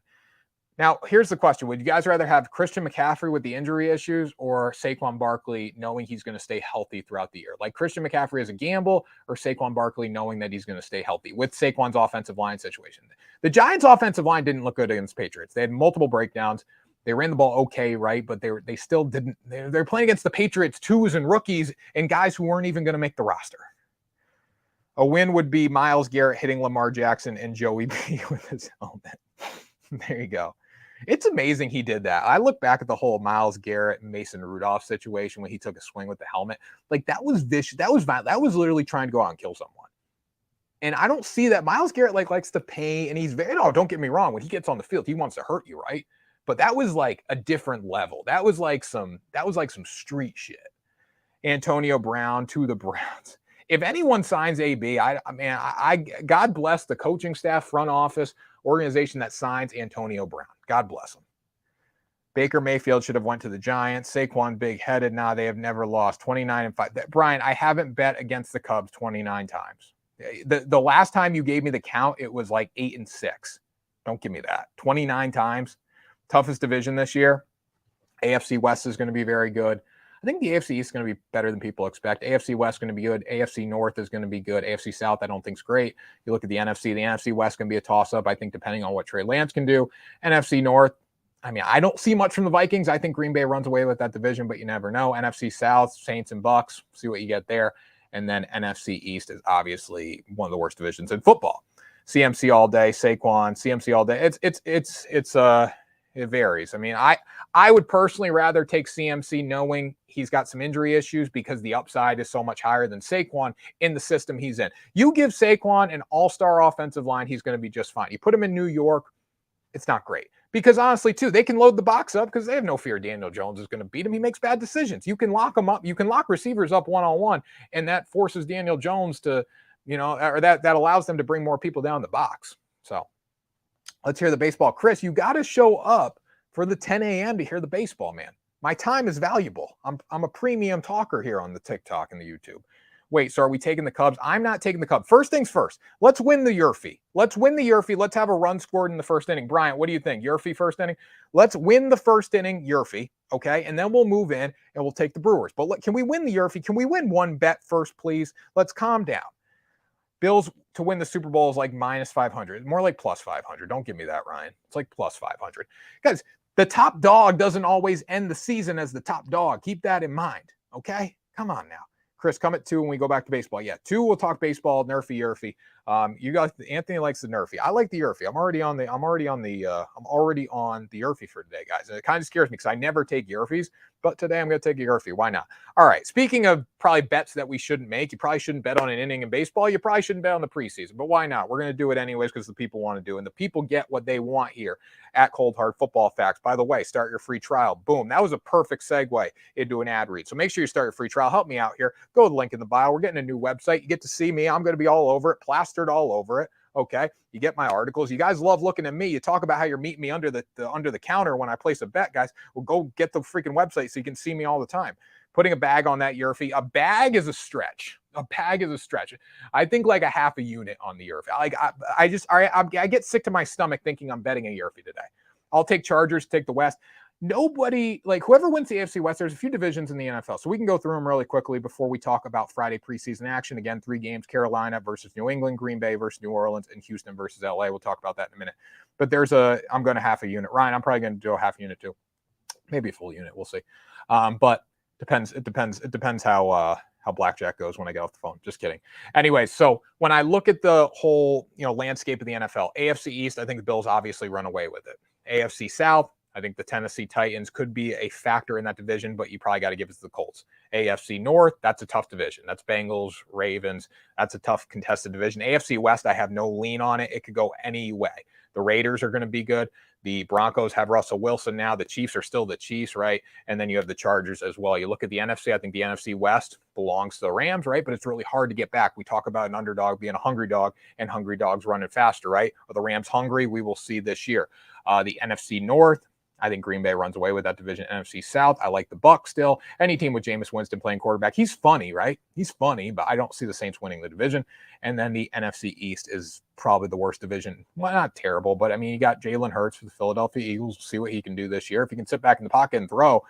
Now, here's the question. Would you guys rather have Christian McCaffrey with the injury issues or Saquon Barkley knowing he's going to stay healthy throughout the year? Like Christian McCaffrey as a gamble or Saquon Barkley knowing that he's going to stay healthy with Saquon's offensive line situation? The Giants' offensive line didn't look good against Patriots. They had multiple breakdowns. They ran the ball okay, right? But they still didn't. They're playing against the Patriots twos and rookies and guys who weren't even going to make the roster. A win would be Myles Garrett hitting Lamar Jackson and Joey B with his helmet. There you go. It's amazing he did that. I look back at the whole Myles Garrett and Mason Rudolph situation when he took a swing with the helmet. Like that was vicious. That was violent. That was literally trying to go out and kill someone. And I don't see that. Myles Garrett likes to pay, and he's very. No, don't get me wrong. When he gets on the field, he wants to hurt you, right? But that was like a different level. That was like some street shit. Antonio Brown to the Browns. If anyone signs AB, I God bless the coaching staff, front office, organization that signs Antonio Brown. God bless him. Baker Mayfield should have went to the Giants. Saquon big-headed. Nah, they have never lost. 29-5. Brian, I haven't bet against the Cubs 29 times. The last time you gave me the count, it was like 8-6. Don't give me that. 29 times. Toughest division this year. AFC West is going to be very good. I think the AFC East is going to be better than people expect. AFC West is going to be good. AFC North is going to be good. AFC South, I don't think is great. You look at the NFC. The NFC West can be a toss-up, I think, depending on what Trey Lance can do. NFC North, I mean, I don't see much from the Vikings. I think Green Bay runs away with that division, but you never know. NFC South, Saints and Bucks, see what you get there. And then NFC East is obviously one of the worst divisions in football. CMC all day, Saquon, CMC all day. It varies. I mean, I would personally rather take CMC knowing he's got some injury issues because the upside is so much higher than Saquon in the system he's in. You give Saquon an all-star offensive line, he's going to be just fine. You put him in New York, it's not great. Because honestly, too, they can load the box up because they have no fear Daniel Jones is going to beat him. He makes bad decisions. You can lock him up. You can lock receivers up one-on-one, and that forces Daniel Jones to, or that allows them to bring more people down the box. So let's hear the baseball. Chris, you got to show up for the 10 a.m. to hear the baseball, man. My time is valuable. I'm a premium talker here on the TikTok and the YouTube. Wait, so are we taking the Cubs? I'm not taking the Cubs. First things first. Let's win the Yurfee. Let's have a run scored in the first inning. Bryant, what do you think? Yurfee first inning? Let's win the first inning, Yurfee, okay? And then we'll move in and we'll take the Brewers. But can we win the Yurfee? Can we win one bet first, please? Let's calm down. Bills to win the Super Bowl is like minus 500. More like plus 500. Don't give me that, Ryan. It's like plus 500. Guys, the top dog doesn't always end the season as the top dog. Keep that in mind, okay? Come on now. Chris, come at 2 when we go back to baseball. Yeah, 2, we'll talk baseball, Nerfy, Yurfee. You guys, Anthony likes the Nerfy. I like the Yurfee. I'm already on the Yurfee for today, guys. And it kind of scares me because I never take Yurfees, but today I'm going to take a Yurfee. Why not? All right. Speaking of probably bets that we shouldn't make, you probably shouldn't bet on an inning in baseball. You probably shouldn't bet on the preseason, but why not? We're going to do it anyways because the people want to do it. And the people get what they want here at Cold Hard Football Facts. By the way, start your free trial. Boom. That was a perfect segue into an ad read. So make sure you start your free trial. Help me out here. Go to the link in the bio. We're getting a new website. You get to see me. I'm going to be all over it, plastered all over it. Okay. You get my articles. You guys love looking at me. You talk about how you're meeting me under the counter when I place a bet, guys. Well, go get the freaking website so you can see me all the time. Putting a bag on that Yurfee. A bag is a stretch. I think like a half a unit on the Yurfee. I get sick to my stomach thinking I'm betting a Yurfee today. I'll take Chargers, take the West. Nobody, like whoever wins the AFC West, there's a few divisions in the NFL. So we can go through them really quickly before we talk about Friday preseason action. Again, 3 games, Carolina versus New England, Green Bay versus New Orleans, and Houston versus LA. We'll talk about that in a minute. But I'm going to half a unit. Ryan, I'm probably going to do a half unit too. Maybe a full unit. We'll see. But it depends how blackjack goes when I get off the phone. Just kidding. Anyway, so when I look at the whole, landscape of the NFL, AFC East, I think the Bills obviously run away with it. AFC South, I think the Tennessee Titans could be a factor in that division, but you probably got to give it to the Colts. AFC North, that's a tough division. That's Bengals, Ravens. That's a tough contested division. AFC West, I have no lean on it. It could go any way. The Raiders are going to be good. The Broncos have Russell Wilson now. The Chiefs are still the Chiefs, right? And then you have the Chargers as well. You look at the NFC, I think the NFC West belongs to the Rams, right? But it's really hard to get back. We talk about an underdog being a hungry dog and hungry dogs running faster, right? Are the Rams hungry? We will see this year. The NFC North, I think Green Bay runs away with that division. NFC South, I like the Bucs still. Any team with Jameis Winston playing quarterback, he's funny, right? He's funny, but I don't see the Saints winning the division. And then the NFC East is probably the worst division. Well, not terrible, but I mean, you got Jalen Hurts for the Philadelphia Eagles. See what he can do this year. If he can sit back in the pocket and throw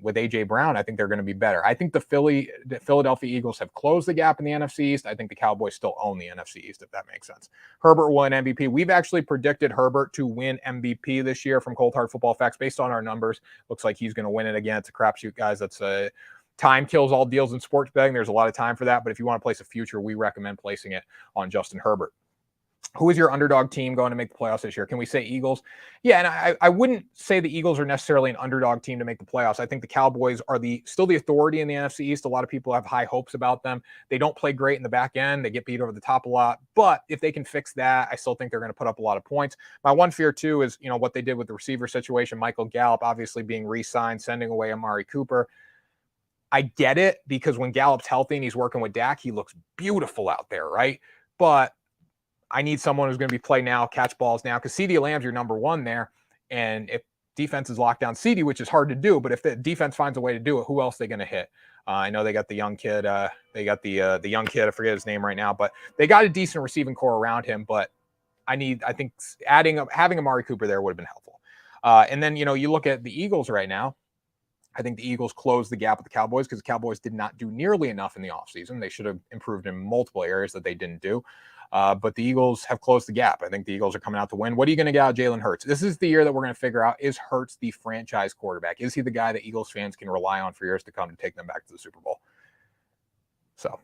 with A.J. Brown, I think they're going to be better. I think the Philadelphia Eagles have closed the gap in the NFC East. I think the Cowboys still own the NFC East, if that makes sense. Herbert will win MVP. We've actually predicted Herbert to win MVP this year from Cold Hard Football Facts based on our numbers. Looks like he's going to win it again. It's a crapshoot, guys. That's a time kills all deals in sports betting. There's a lot of time for that, but if you want to place a future, we recommend placing it on Justin Herbert. Who is your underdog team going to make the playoffs this year? Can we say Eagles? Yeah, and I wouldn't say the Eagles are necessarily an underdog team to make the playoffs. I think the Cowboys are still the authority in the NFC East. A lot of people have high hopes about them. They don't play great in the back end. They get beat over the top a lot. But if they can fix that, I still think they're going to put up a lot of points. My one fear, too, is what they did with the receiver situation. Michael Gallup obviously being re-signed, sending away Amari Cooper. I get it because when Gallup's healthy and he's working with Dak, he looks beautiful out there, right? But I need someone who's going to be play now, catch balls now, because CeeDee Lamb's your number one there. And if defense is locked down CeeDee, which is hard to do, but if the defense finds a way to do it, who else are they going to hit? I know they got the young kid. They got the young kid. I forget his name right now, but they got a decent receiving core around him. But I think having Amari Cooper there would have been helpful. And then, you look at the Eagles right now. I think the Eagles closed the gap with the Cowboys because the Cowboys did not do nearly enough in the offseason. They should have improved in multiple areas that they didn't do. But the Eagles have closed the gap. I think the Eagles are coming out to win. What are you going to get out of Jalen Hurts? This is the year that we're going to figure out, is Hurts the franchise quarterback? Is he the guy that Eagles fans can rely on for years to come to take them back to the Super Bowl? So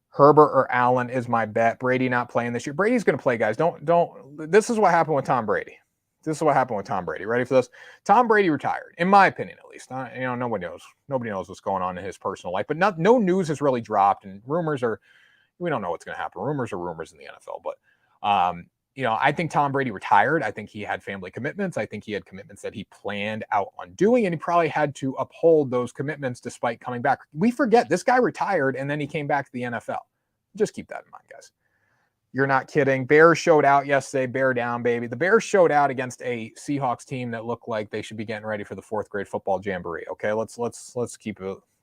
Herbert or Allen is my bet. Brady not playing this year. Brady's going to play, guys. This is what happened with Tom Brady. Ready for this? Tom Brady retired, in my opinion, at least. Nobody knows what's going on in his personal life, but no news has really dropped, and we don't know what's going to happen. Rumors are rumors in the NFL, but I think Tom Brady retired. I think he had family commitments. I think he had commitments that he planned out on doing, and he probably had to uphold those commitments despite coming back. We forget this guy retired, and then he came back to the NFL. Just keep that in mind, guys. You're not kidding. Bears showed out yesterday. Bear down, baby. The Bears showed out against a Seahawks team that looked like they should be getting ready for the fourth grade football jamboree. Okay, let's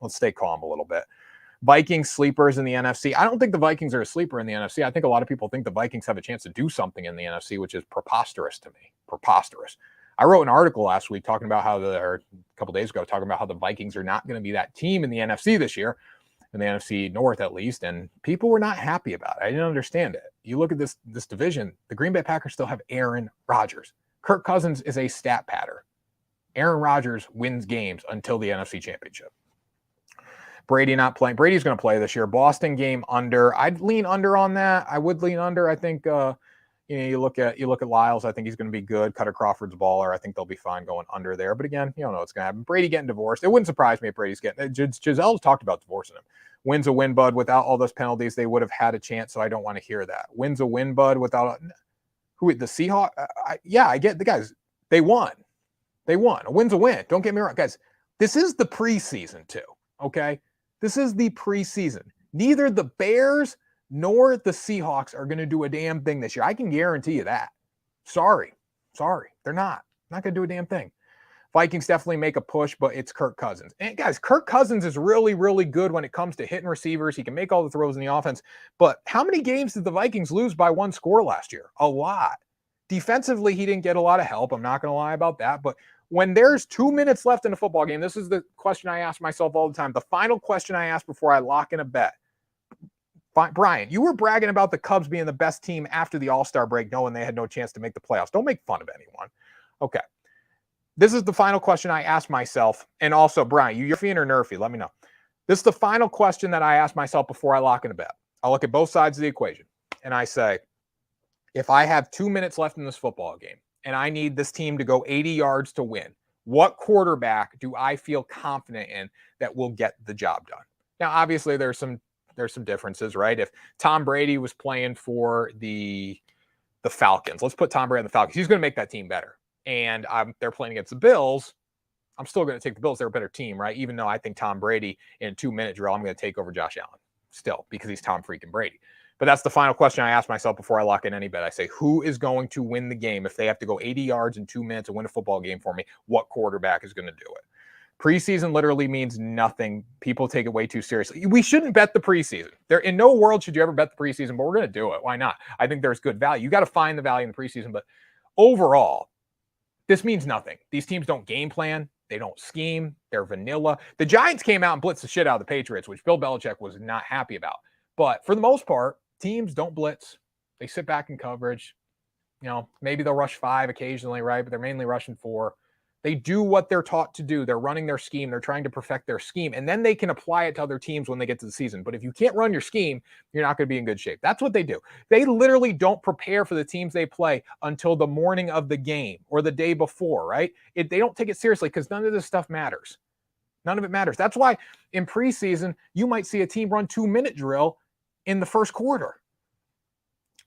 stay calm a little bit. Vikings sleepers in the NFC. I don't think the Vikings are a sleeper in the NFC. I think a lot of people think the Vikings have a chance to do something in the NFC, which is preposterous to me. Preposterous. I wrote an article last week talking about a couple days ago, talking about how the Vikings are not going to be that team in the NFC this year, in the NFC North at least, and people were not happy about it. I didn't understand it. You look at this division, the Green Bay Packers still have Aaron Rodgers. Kirk Cousins is a stat patter. Aaron Rodgers wins games until the NFC Championship. Brady not playing. Brady's going to play this year. Boston game under. I'd lean under on that. I would lean under. I think you look at Lyles. I think he's going to be good. Cutter Crawford's baller. I think they'll be fine going under there. But again, you don't know what's going to happen. Brady getting divorced. It wouldn't surprise me if Brady's getting. Giselle's talked about divorcing him. Wins a win, bud. Without all those penalties, they would have had a chance. So I don't want to hear that. Wins a win, bud. Without the Seahawks. I get the guys. They won. A win's a win. Don't get me wrong, guys. This is the preseason too. Okay. This is the preseason. Neither the Bears nor the Seahawks are going to do a damn thing this year. I can guarantee you that. Sorry. They're not going to do a damn thing. Vikings definitely make a push, but it's Kirk Cousins. And guys, Kirk Cousins is really, really good when it comes to hitting receivers. He can make all the throws in the offense. But how many games did the Vikings lose by one score last year? A lot. Defensively, he didn't get a lot of help. I'm not going to lie about that. But when there's 2 minutes left in a football game, this is the question I ask myself all the time. The final question I ask before I lock in a bet. Brian, you were bragging about the Cubs being the best team after the All-Star break, knowing they had no chance to make the playoffs. Don't make fun of anyone. Okay. This is the final question I ask myself. And also, Brian, you're fiend or nerfy? Let me know. This is the final question that I ask myself before I lock in a bet. I look at both sides of the equation, and I say, if I have 2 minutes left in this football game, and I need this team to go 80 yards to win, what quarterback do I feel confident in that will get the job done? Now, obviously, there's some differences, right? If Tom Brady was playing for the Falcons, let's put Tom Brady on the Falcons. He's going to make that team better. And they're playing against the Bills. I'm still going to take the Bills. They're a better team, right? Even though I think Tom Brady in a 2-minute drill, I'm going to take over Josh Allen. still because he's Tom freaking Brady. But that's the final question I ask myself before I lock in any bet. I say, who is going to win the game if they have to go 80 yards in 2 minutes and win a football game for me? What quarterback is going to do it? Preseason literally means nothing. People take it way too seriously. We shouldn't bet the preseason. In no world should you ever bet the preseason, but we're going to do it. Why not? I think there's good value. You got to find the value in the preseason, but overall, this means nothing. These teams don't game plan. They don't scheme. They're vanilla. The Giants came out and blitzed the shit out of the Patriots, which Bill Belichick was not happy about. But for the most part, teams don't blitz. They sit back in coverage. Maybe they'll rush 5 occasionally, right? But they're mainly rushing 4. They do what they're taught to do. They're running their scheme. They're trying to perfect their scheme. And then they can apply it to other teams when they get to the season. But if you can't run your scheme, you're not going to be in good shape. That's what they do. They literally don't prepare for the teams they play until the morning of the game or the day before, right? They don't take it seriously because none of this stuff matters. None of it matters. That's why in preseason, you might see a team run 2-minute drill in the first quarter.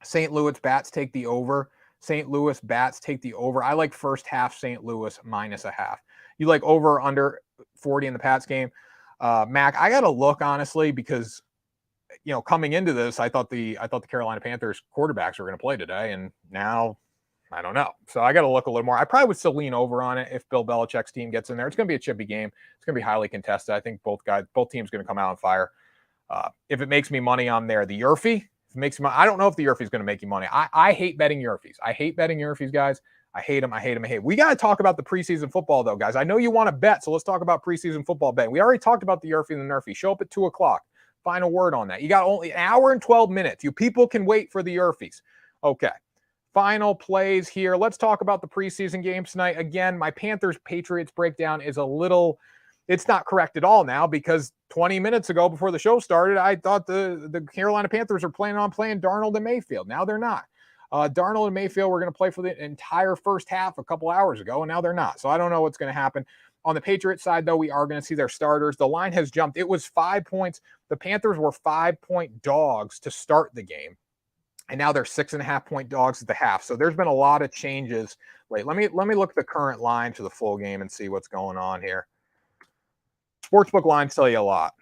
St. Louis bats take the over. St. Louis bats take the over. I like first half St. Louis -0.5. You like over under 40 in the Pats game? Mac, I got to look honestly because coming into this, I thought the Carolina Panthers quarterbacks were going to play today, and now I don't know. So I got to look a little more. I probably would still lean over on it if Bill Belichick's team gets in there. It's going to be a chippy game. It's going to be highly contested. I think both teams going to come out on fire. If it makes me money on there, the Yurfie. I don't know if the Yurfie is going to make you money. I hate betting Yurfies. I hate betting Yurfies, guys. I hate them. We got to talk about the preseason football, though, guys. I know you want to bet, so let's talk about preseason football betting. We already talked about the Yurfie and the Nerfie. Show up at 2 o'clock. Final word on that. You got only an hour and 12 minutes. You people can wait for the Yurfies. Okay. Final plays here. Let's talk about the preseason games tonight. Again, my Panthers-Patriots breakdown is it's not correct at all now because 20 minutes ago before the show started, I thought the Carolina Panthers are planning on playing Darnold and Mayfield. Now they're not. Darnold and Mayfield were going to play for the entire first half a couple hours ago, and now they're not. So I don't know what's going to happen. On the Patriots side, though, we are going to see their starters. The line has jumped. It was 5 points. The Panthers were 5-point dogs to start the game, and now they're 6.5-point dogs at the half. So there's been a lot of changes. Wait, let me look at the current line to the full game and see what's going on here. Sportsbook lines tell you a lot.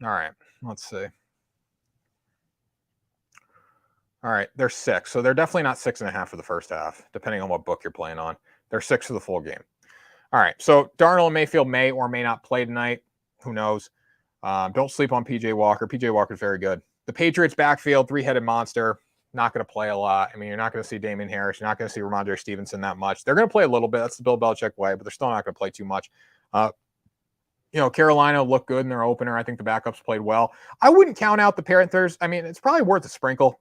All right, let's see. All right, they're 6. So they're definitely not 6.5 for the first half, depending on what book you're playing on. They're 6 for the full game. All right, so Darnold and Mayfield may or may not play tonight. Who knows? Don't sleep on P.J. Walker. P.J. Walker's very good. The Patriots backfield, 3-headed monster, not going to play a lot. I mean, you're not going to see Damian Harris. You're not going to see Ramondre Stevenson that much. They're going to play a little bit. That's the Bill Belichick way, but they're still not going to play too much. Carolina looked good in their opener. I think the backups played well. I wouldn't count out the Panthers. I mean, it's probably worth a sprinkle.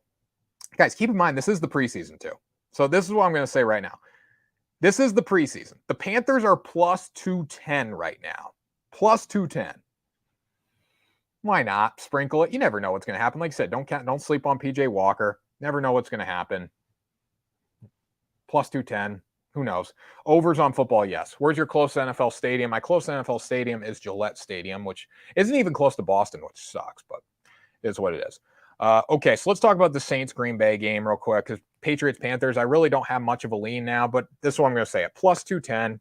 Guys, keep in mind, this is the preseason too. So this is what I'm going to say right now. This is the preseason. The Panthers are plus 210 right now. Plus 210. Why not? Sprinkle it. You never know what's going to happen. Like I said, don't sleep on PJ Walker. Never know what's going to happen. Plus 210. Who knows? Overs on football, yes. Where's your closest NFL stadium? My closest NFL stadium is Gillette Stadium, which isn't even close to Boston, which sucks, but it is what it is. Okay, so let's talk about the Saints-Green Bay game real quick, because Patriots-Panthers, I really don't have much of a lean now, but this is what I'm going to say. At plus 210,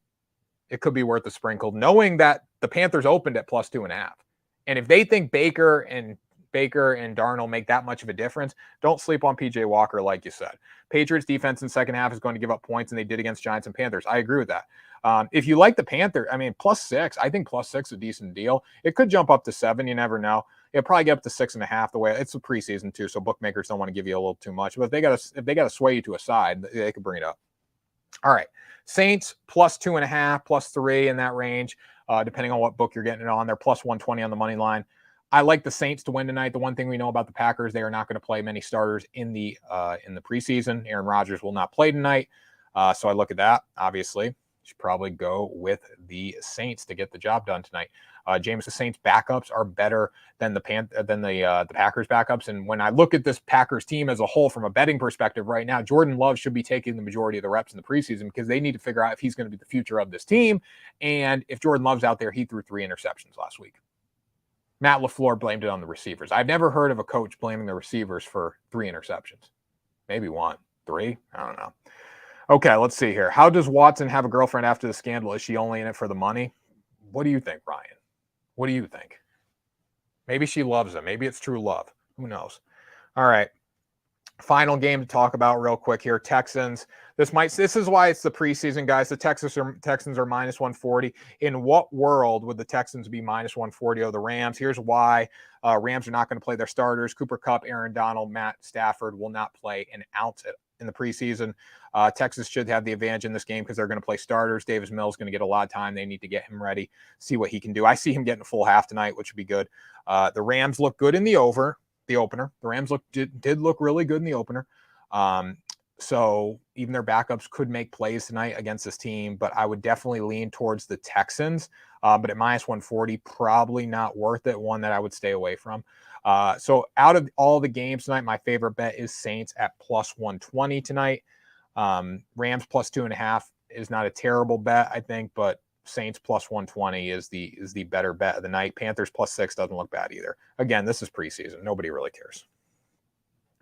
it could be worth a sprinkle, knowing that the Panthers opened at plus 2.5. And if they think Baker and Darnold make that much of a difference, don't sleep on PJ Walker, like you said. Patriots defense in second half is going to give up points, and they did against Giants and Panthers. I agree with that. If you like the Panthers, I mean, plus 6, I think plus 6 is a decent deal. It could jump up to 7. You never know. It'll probably get up to 6.5 the way it's a preseason too. So bookmakers don't want to give you a little too much, but if they got to sway you to a side, they could bring it up. All right. Saints plus 2.5, plus 3 in that range, depending on what book you're getting it on. They're plus 120 on the money line. I like the Saints to win tonight. The one thing we know about the Packers, they are not going to play many starters in the preseason. Aaron Rodgers will not play tonight. So I look at that. Obviously, you should probably go with the Saints to get the job done tonight. James, the Saints backups are better than the Packers backups. And when I look at this Packers team as a whole from a betting perspective right now, Jordan Love should be taking the majority of the reps in the preseason because they need to figure out if he's going to be the future of this team. And if Jordan Love's out there, he threw 3 interceptions last week. Matt LaFleur blamed it on the receivers. I've never heard of a coach blaming the receivers for 3 interceptions. Maybe 1, 3. I don't know. Okay, let's see here. How does Watson have a girlfriend after the scandal? Is she only in it for the money? What do you think, Ryan? What do you think? Maybe she loves him. Maybe it's true love. Who knows? All right. Final game to talk about real quick here. Texans. This is why it's the preseason, guys. The Texans are minus 140. In what world would the Texans be minus 140 of the Rams? Here's why. Rams are not going to play their starters. Cooper Kupp, Aaron Donald, Matt Stafford will not play an ounce in the preseason. Texas should have the advantage in this game because they're going to play starters. Davis Mills is going to get a lot of time. They need to get him ready, see what he can do. I see him getting a full half tonight, which would be good. The Rams look good in the opener. The Rams did look really good in the opener. So even their backups could make plays tonight against this team, but I would definitely lean towards the Texans. But at minus 140, probably not worth it. One that I would stay away from. So out of all the games tonight, my favorite bet is Saints at plus 120 tonight. Rams plus 2.5 is not a terrible bet, I think, but Saints plus 120 is the better bet of the night. Panthers plus 6 doesn't look bad either. Again, this is preseason. Nobody really cares.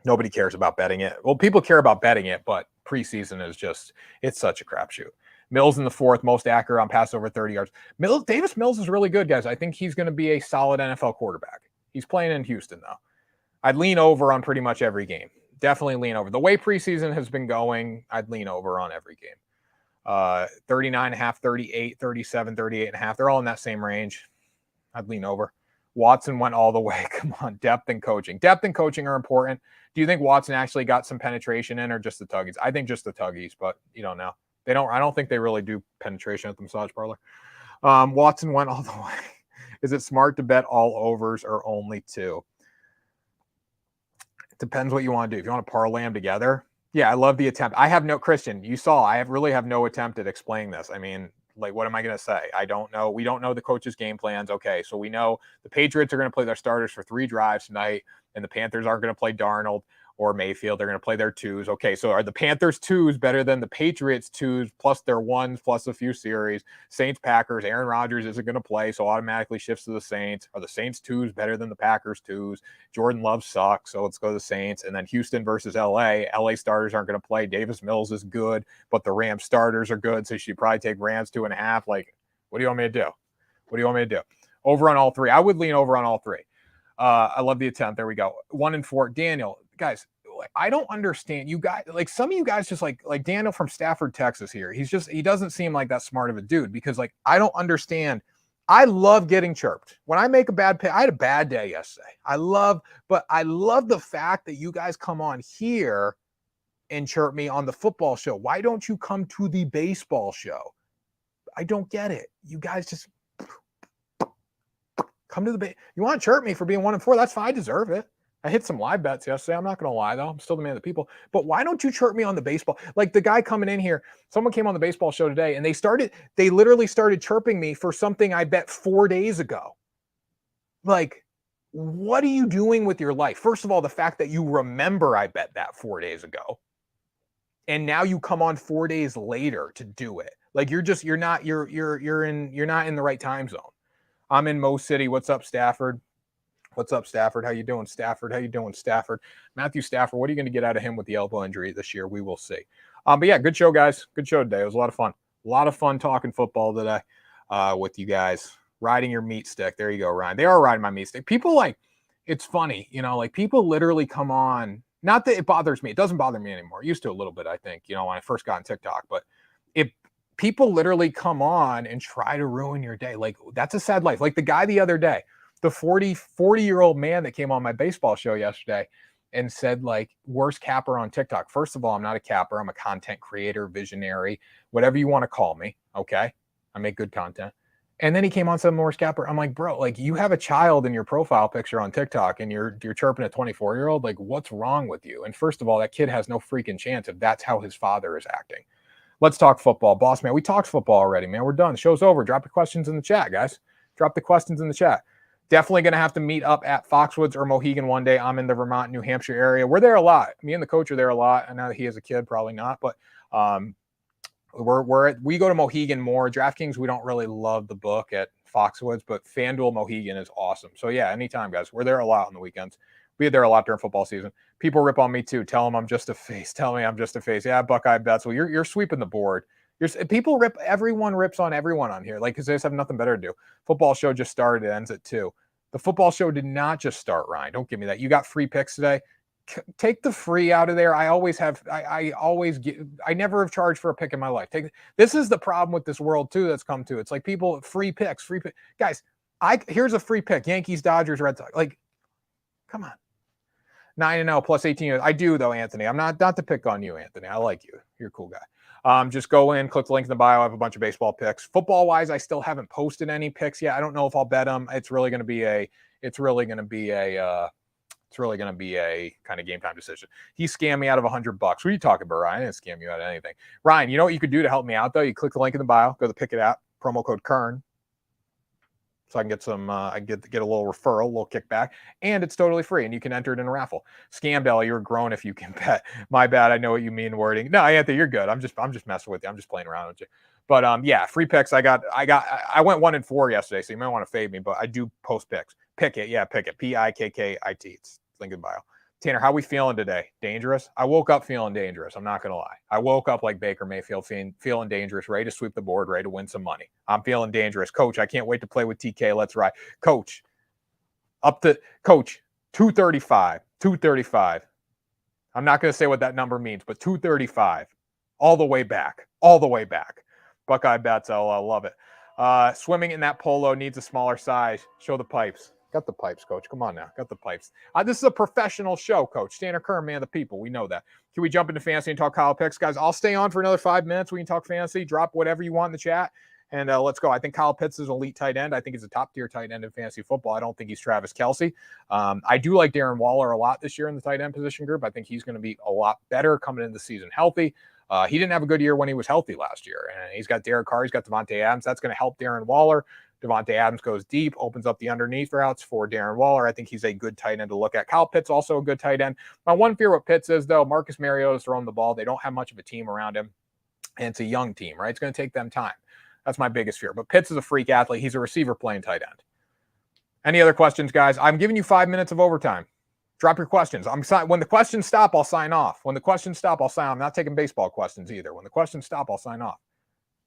Nobody cares about betting it. Well, people care about betting it, but preseason is it's such a crapshoot. Mills in the fourth, most accurate on pass over 30 yards. Davis Mills is really good, guys. I think he's going to be a solid NFL quarterback. He's playing in Houston, though. I'd lean over on pretty much every game. Definitely lean over. The way preseason has been going, I'd lean over on every game. 39.5, 38, 37, 38.5. They're all in that same range. I'd lean over. Watson went all the way. Come on, depth and coaching. Depth and coaching are important. Do you think Watson actually got some penetration in or just the tuggies? I think just the tuggies, but you don't know. I don't think they really do penetration at the massage parlor. Watson went all the way. Is it smart to bet all overs or only 2? It depends what you want to do. If you want to parlay them together, yeah, I love the attempt. I have no, Christian, you saw, I really have no attempt at explaining this. I mean, like, what am I going to say? I don't know. We don't know the coach's game plans. Okay, so we know the Patriots are going to play their starters for 3 drives tonight, and the Panthers aren't going to play Darnold or Mayfield. They're going to play their 2s. Okay, so are the Panthers 2s better than the Patriots 2s plus their 1s plus a few series? Saints, Packers, Aaron Rodgers isn't going to play, so automatically shifts to the Saints. Are the Saints 2s better than the Packers 2s? Jordan Love sucks, so let's go to the Saints. And then Houston versus LA. LA starters aren't going to play. Davis Mills is good, but the Rams starters are good, so you should probably take Rams 2.5. Like, what do you want me to do? What do you want me to do? Over on all 3. I would lean over on all 3. I love the attempt. There we go. 1 and 4. Daniel, guys, I don't understand you guys. Like, some of you guys just like Daniel from Stafford, Texas here. He doesn't seem like that smart of a dude because, like, I don't understand. I love getting chirped. When I make a bad pick, I had a bad day yesterday. I love the fact that you guys come on here and chirp me on the football show. Why don't you come to the baseball show? I don't get it. You guys just come to the you want to chirp me for being 1 and 4? That's fine. I deserve it. I hit some live bets yesterday. I'm not going to lie, though. I'm still the man of the people. But why don't you chirp me on the baseball? Like, the guy coming in here, someone came on the baseball show today, and they literally started chirping me for something I bet 4 days ago. Like, what are you doing with your life? First of all, the fact that you remember I bet that 4 days ago, and now you come on 4 days later to do it. Like, you're not in the right time zone. I'm in Mo City. What's up, Stafford? What's up, Stafford? How you doing, Stafford? How you doing, Stafford? Matthew Stafford, what are you going to get out of him with the elbow injury this year? We will see. But yeah, good show, guys. Good show today. It was a lot of fun. A lot of fun talking football today with you guys. Riding your meat stick. There you go, Ryan. They are riding my meat stick. People, like, it's funny, like, people literally come on. Not that it bothers me. It doesn't bother me anymore. It used to a little bit, I think, when I first got on TikTok. But people literally come on and try to ruin your day. Like, that's a sad life. Like the guy the other day, the 40-year-old man that came on my baseball show yesterday and said, like, worst capper on TikTok. First of all, I'm not a capper. I'm a content creator, visionary, whatever you want to call me. Okay. I make good content. And then he came on some worst capper. I'm like, bro, like, you have a child in your profile picture on TikTok and you're chirping a 24-year-old. Like, what's wrong with you? And first of all, that kid has no freaking chance if that's how his father is acting. Let's talk football. Boss man, we talked football already, man. We're done. The show's over. Drop the questions in the chat, guys. Drop the questions in the chat. Definitely going to have to meet up at Foxwoods or Mohegan one day. I'm in the Vermont, New Hampshire area. We're there a lot. Me and the coach are there a lot. I know that he has a kid, probably not, but we go to Mohegan more. DraftKings, we don't really love the book at Foxwoods, but FanDuel Mohegan is awesome. So yeah, anytime, guys. We're there a lot on the weekends. We're there a lot during football season. People rip on me too. Tell them I'm just a face. Tell me I'm just a face. Yeah, Buckeye bets. Well, you're sweeping the board. People rip. Everyone rips on everyone on here, like, because they just have nothing better to do. Football show just started. It ends at 2. The football show did not just start, Ryan. Don't give me that. You got free picks today. Take the free out of there. I always have. I always get. I never have charged for a pick in my life. This is the problem with this world too. That's come to. It's like people free picks. Guys. Here's a free pick. Yankees, Dodgers, Red Sox. Like, come on. 9-0 plus 18. I do though, Anthony. I'm not to pick on you, Anthony. I like you. You're a cool guy. Just go in, click the link in the bio. I have a bunch of baseball picks. Football wise, I still haven't posted any picks yet. I don't know if I'll bet them. It's really going to be a kind of game time decision. He scammed me out of $100. What are you talking about, Ryan? I didn't scam you out of anything. Ryan, you know what you could do to help me out, though? You click the link in the bio, go to the Pick It app, promo code Kern, so I can get some, get a little referral, a little kickback, and it's totally free, and you can enter it in a raffle. Scamdell, you're grown if you can bet. My bad, I know what you mean wording. No, Anthony, you're good. I'm just messing with you. I'm just playing around with you. But yeah, free picks. I went 1-4 yesterday, so you might want to fade me, but I do post picks. Pick it, yeah, pick it. PIKKIT. It's link in bio. Tanner, how we feeling today? Dangerous? I woke up feeling dangerous. I'm not going to lie. I woke up like Baker Mayfield feeling dangerous, ready to sweep the board, ready to win some money. I'm feeling dangerous. Coach, I can't wait to play with TK. Let's ride. Coach, 235. 235. I'm not going to say what that number means, but 235. All the way back. All the way back. Buckeye bets. I love it. Swimming in that polo needs a smaller size. Show the pipes. Got the pipes, Coach. Come on now. Got the pipes. This is a professional show, Coach. Tanner Kern, man of the people. We know that. Can we jump into fantasy and talk Kyle picks? Guys, I'll stay on for another 5 minutes. We can talk fantasy. Drop whatever you want in the chat, and let's go. I think Kyle Pitts is an elite tight end. I think he's a top-tier tight end in fantasy football. I don't think he's Travis Kelce. I do like Darren Waller a lot this year in the tight end position group. I think he's going to be a lot better coming into the season healthy. He didn't have a good year when he was healthy last year. And he's got Derek Carr. He's got Devontae Adams. That's going to help Darren Waller. Devontae Adams goes deep, opens up the underneath routes for Darren Waller. I think he's a good tight end to look at. Kyle Pitts also a good tight end. My one fear with Pitts is, though, Marcus Mariota's throwing the ball. They don't have much of a team around him. And it's a young team, right? It's going to take them time. That's my biggest fear. But Pitts is a freak athlete. He's a receiver playing tight end. Any other questions, guys? I'm giving you 5 minutes of overtime. Drop your questions. When the questions stop, I'll sign off. When the questions stop, I'll sign off. I'm not taking baseball questions either. When the questions stop, I'll sign off.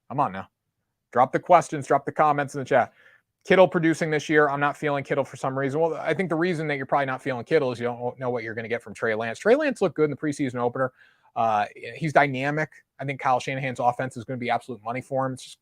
I'm on now. Drop the questions. Drop the comments in the chat. Kittle producing this year. I'm not feeling Kittle for some reason. Well, I think the reason that you're probably not feeling Kittle is you don't know what you're going to get from Trey Lance. Trey Lance looked good in the preseason opener. He's dynamic. I think Kyle Shanahan's offense is going to be absolute money for him. It's just,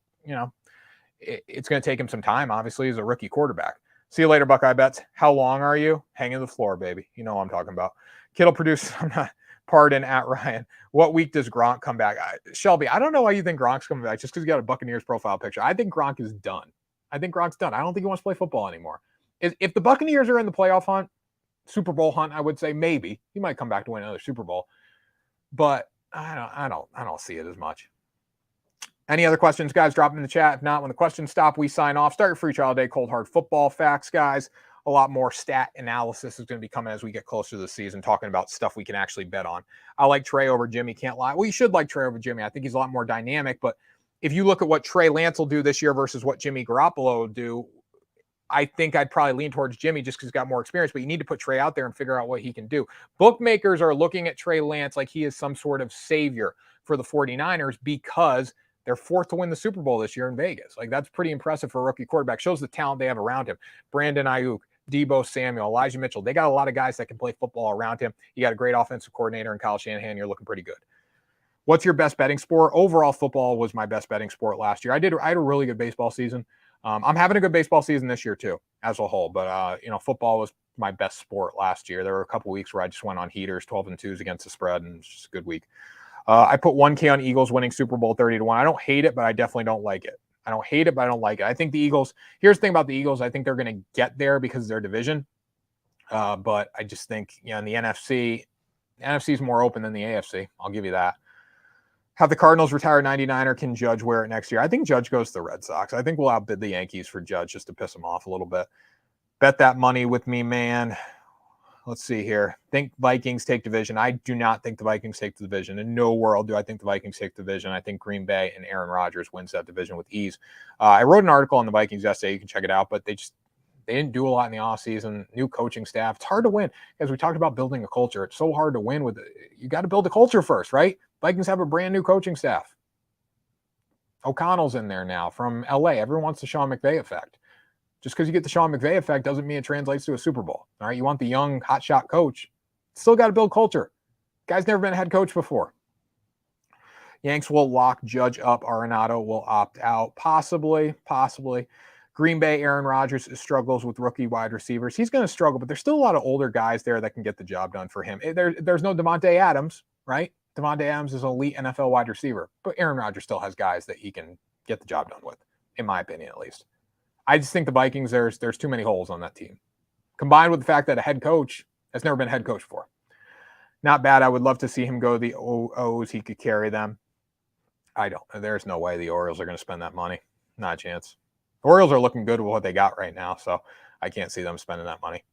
it's going to take him some time, obviously, as a rookie quarterback. See you later, Buckeye Bets. How long are you? Hanging the floor, baby. You know what I'm talking about. Kittle produced, I'm not, pardon at Ryan. What week does Gronk come back? Shelby, I don't know why you think Gronk's coming back just because he got a Buccaneers profile picture. I think Gronk is done. I think Gronk's done. I don't think he wants to play football anymore. If the Buccaneers are in the playoff hunt, Super Bowl hunt, I would say maybe. He might come back to win another Super Bowl. But I don't see it as much. Any other questions, guys? Drop them in the chat. If not, when the questions stop, we sign off. Start your free trial day, Cold Hard Football Facts, guys. A lot more stat analysis is going to be coming as we get closer to the season, talking about stuff we can actually bet on. I like Trey over Jimmy, can't lie. Well, you should like Trey over Jimmy. I think he's a lot more dynamic, but if you look at what Trey Lance will do this year versus what Jimmy Garoppolo will do, I think I'd probably lean towards Jimmy just because he's got more experience, but you need to put Trey out there and figure out what he can do. Bookmakers are looking at Trey Lance like he is some sort of savior for the 49ers because they're fourth to win the Super Bowl this year in Vegas. Like, that's pretty impressive for a rookie quarterback. Shows the talent they have around him. Brandon Ayuk, Deebo Samuel, Elijah Mitchell. They got a lot of guys that can play football around him. You got a great offensive coordinator in Kyle Shanahan. You're looking pretty good. What's your best betting sport? Overall, football was my best betting sport last year. I had a really good baseball season. I'm having a good baseball season this year too, as a whole. But football was my best sport last year. There were a couple weeks where I just went on heaters, 12-2s against the spread, and it's just a good week. I put 1K on Eagles winning Super Bowl 30-1. I don't hate it, but I definitely don't like it. I don't hate it, but I don't like it. I think the Eagles. Here's the thing about the Eagles. I think they're going to get there because of their division. But I just think in the NFC is more open than the AFC. I'll give you that. Have the Cardinals retire 99er? Can Judge wear it next year? I think Judge goes to the Red Sox. I think we'll outbid the Yankees for Judge just to piss them off a little bit. Bet that money with me, man. Let's see here. Think Vikings take division. I do not think the Vikings take the division. In no world do I think the Vikings take the division. I think Green Bay and Aaron Rodgers wins that division with ease. I wrote an article on the Vikings yesterday. You can check it out, but they didn't do a lot in the offseason. New coaching staff. It's hard to win. As we talked about building a culture, it's so hard to win with it. You got to build a culture first, right? Vikings have a brand new coaching staff. O'Connell's in there now from LA. Everyone wants the Sean McVay effect. Just because you get the Sean McVay effect doesn't mean it translates to a Super Bowl. All right, you want the young, hotshot coach. Still got to build culture. Guy's never been a head coach before. Yanks will lock Judge up. Arenado will opt out. Possibly. Green Bay, Aaron Rodgers struggles with rookie wide receivers. He's going to struggle, but there's still a lot of older guys there that can get the job done for him. There's no Devontae Adams, right? Devontae Adams is an elite NFL wide receiver, but Aaron Rodgers still has guys that he can get the job done with, in my opinion, at least. I just think the Vikings, there's too many holes on that team. Combined with the fact that a head coach has never been a head coach before. Not bad. I would love to see him go to the O's. He could carry them. I don't. There's no way the Orioles are going to spend that money. Not a chance. The Orioles are looking good with what they got right now, so I can't see them spending that money.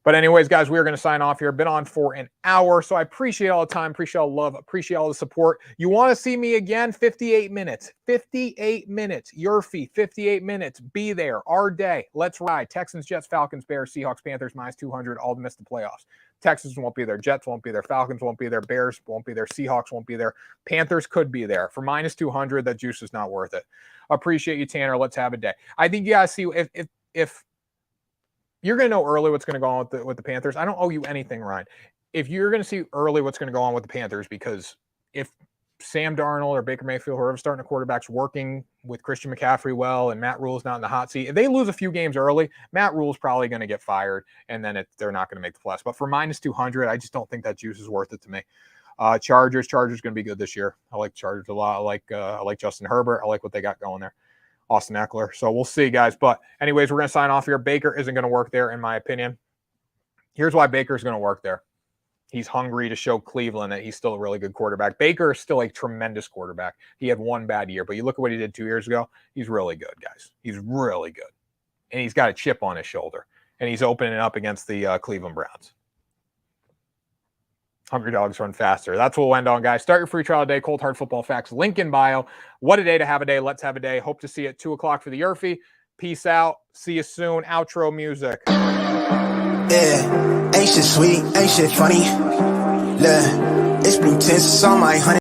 But anyways, guys, we are going to sign off here. Been on for an hour, so I appreciate all the time, appreciate all the love, appreciate all the support. You want to see me again? 58 minutes. 58 minutes. Your fee, 58 minutes. Be there. Our day. Let's ride. Texans, Jets, Falcons, Bears, Seahawks, Panthers, -200, all to miss the playoffs. Texans won't be there. Jets won't be there. Falcons won't be there. Bears won't be there. Seahawks won't be there. Panthers could be there. For -200, that juice is not worth it. Appreciate you, Tanner. Let's have a day. I think you guys see if you're going to know early what's going to go on with the Panthers. I don't owe you anything, Ryan. If you're going to see early what's going to go on with the Panthers, because if Sam Darnold or Baker Mayfield, whoever's starting the quarterback's working with Christian McCaffrey well, and Matt Rule's not in the hot seat, if they lose a few games early, Matt Rule's probably going to get fired, and then they're not going to make the playoffs. But for -200, I just don't think that juice is worth it to me. Chargers going to be good this year. I like Chargers a lot. I like Justin Herbert. I like what they got going there. Austin Eckler. So we'll see, guys. But anyways, we're going to sign off here. Baker isn't going to work there, in my opinion. Here's why Baker's going to work there. He's hungry to show Cleveland that he's still a really good quarterback. Baker is still a tremendous quarterback. He had one bad year, but you look at what he did 2 years ago. He's really good, guys. He's really good. And he's got a chip on his shoulder. And he's opening up against the Cleveland Browns. Hungry dogs run faster. That's what we'll end on, guys. Start your free trial today. Cold Hard Football Facts. Link in bio. What a day to have a day. Let's have a day. Hope to see you at 2 o'clock for the Yerfie. Peace out. See you soon. Outro music. Yeah, ain't shit sweet, ain't shit funny. Look, it's blue tints on my honey.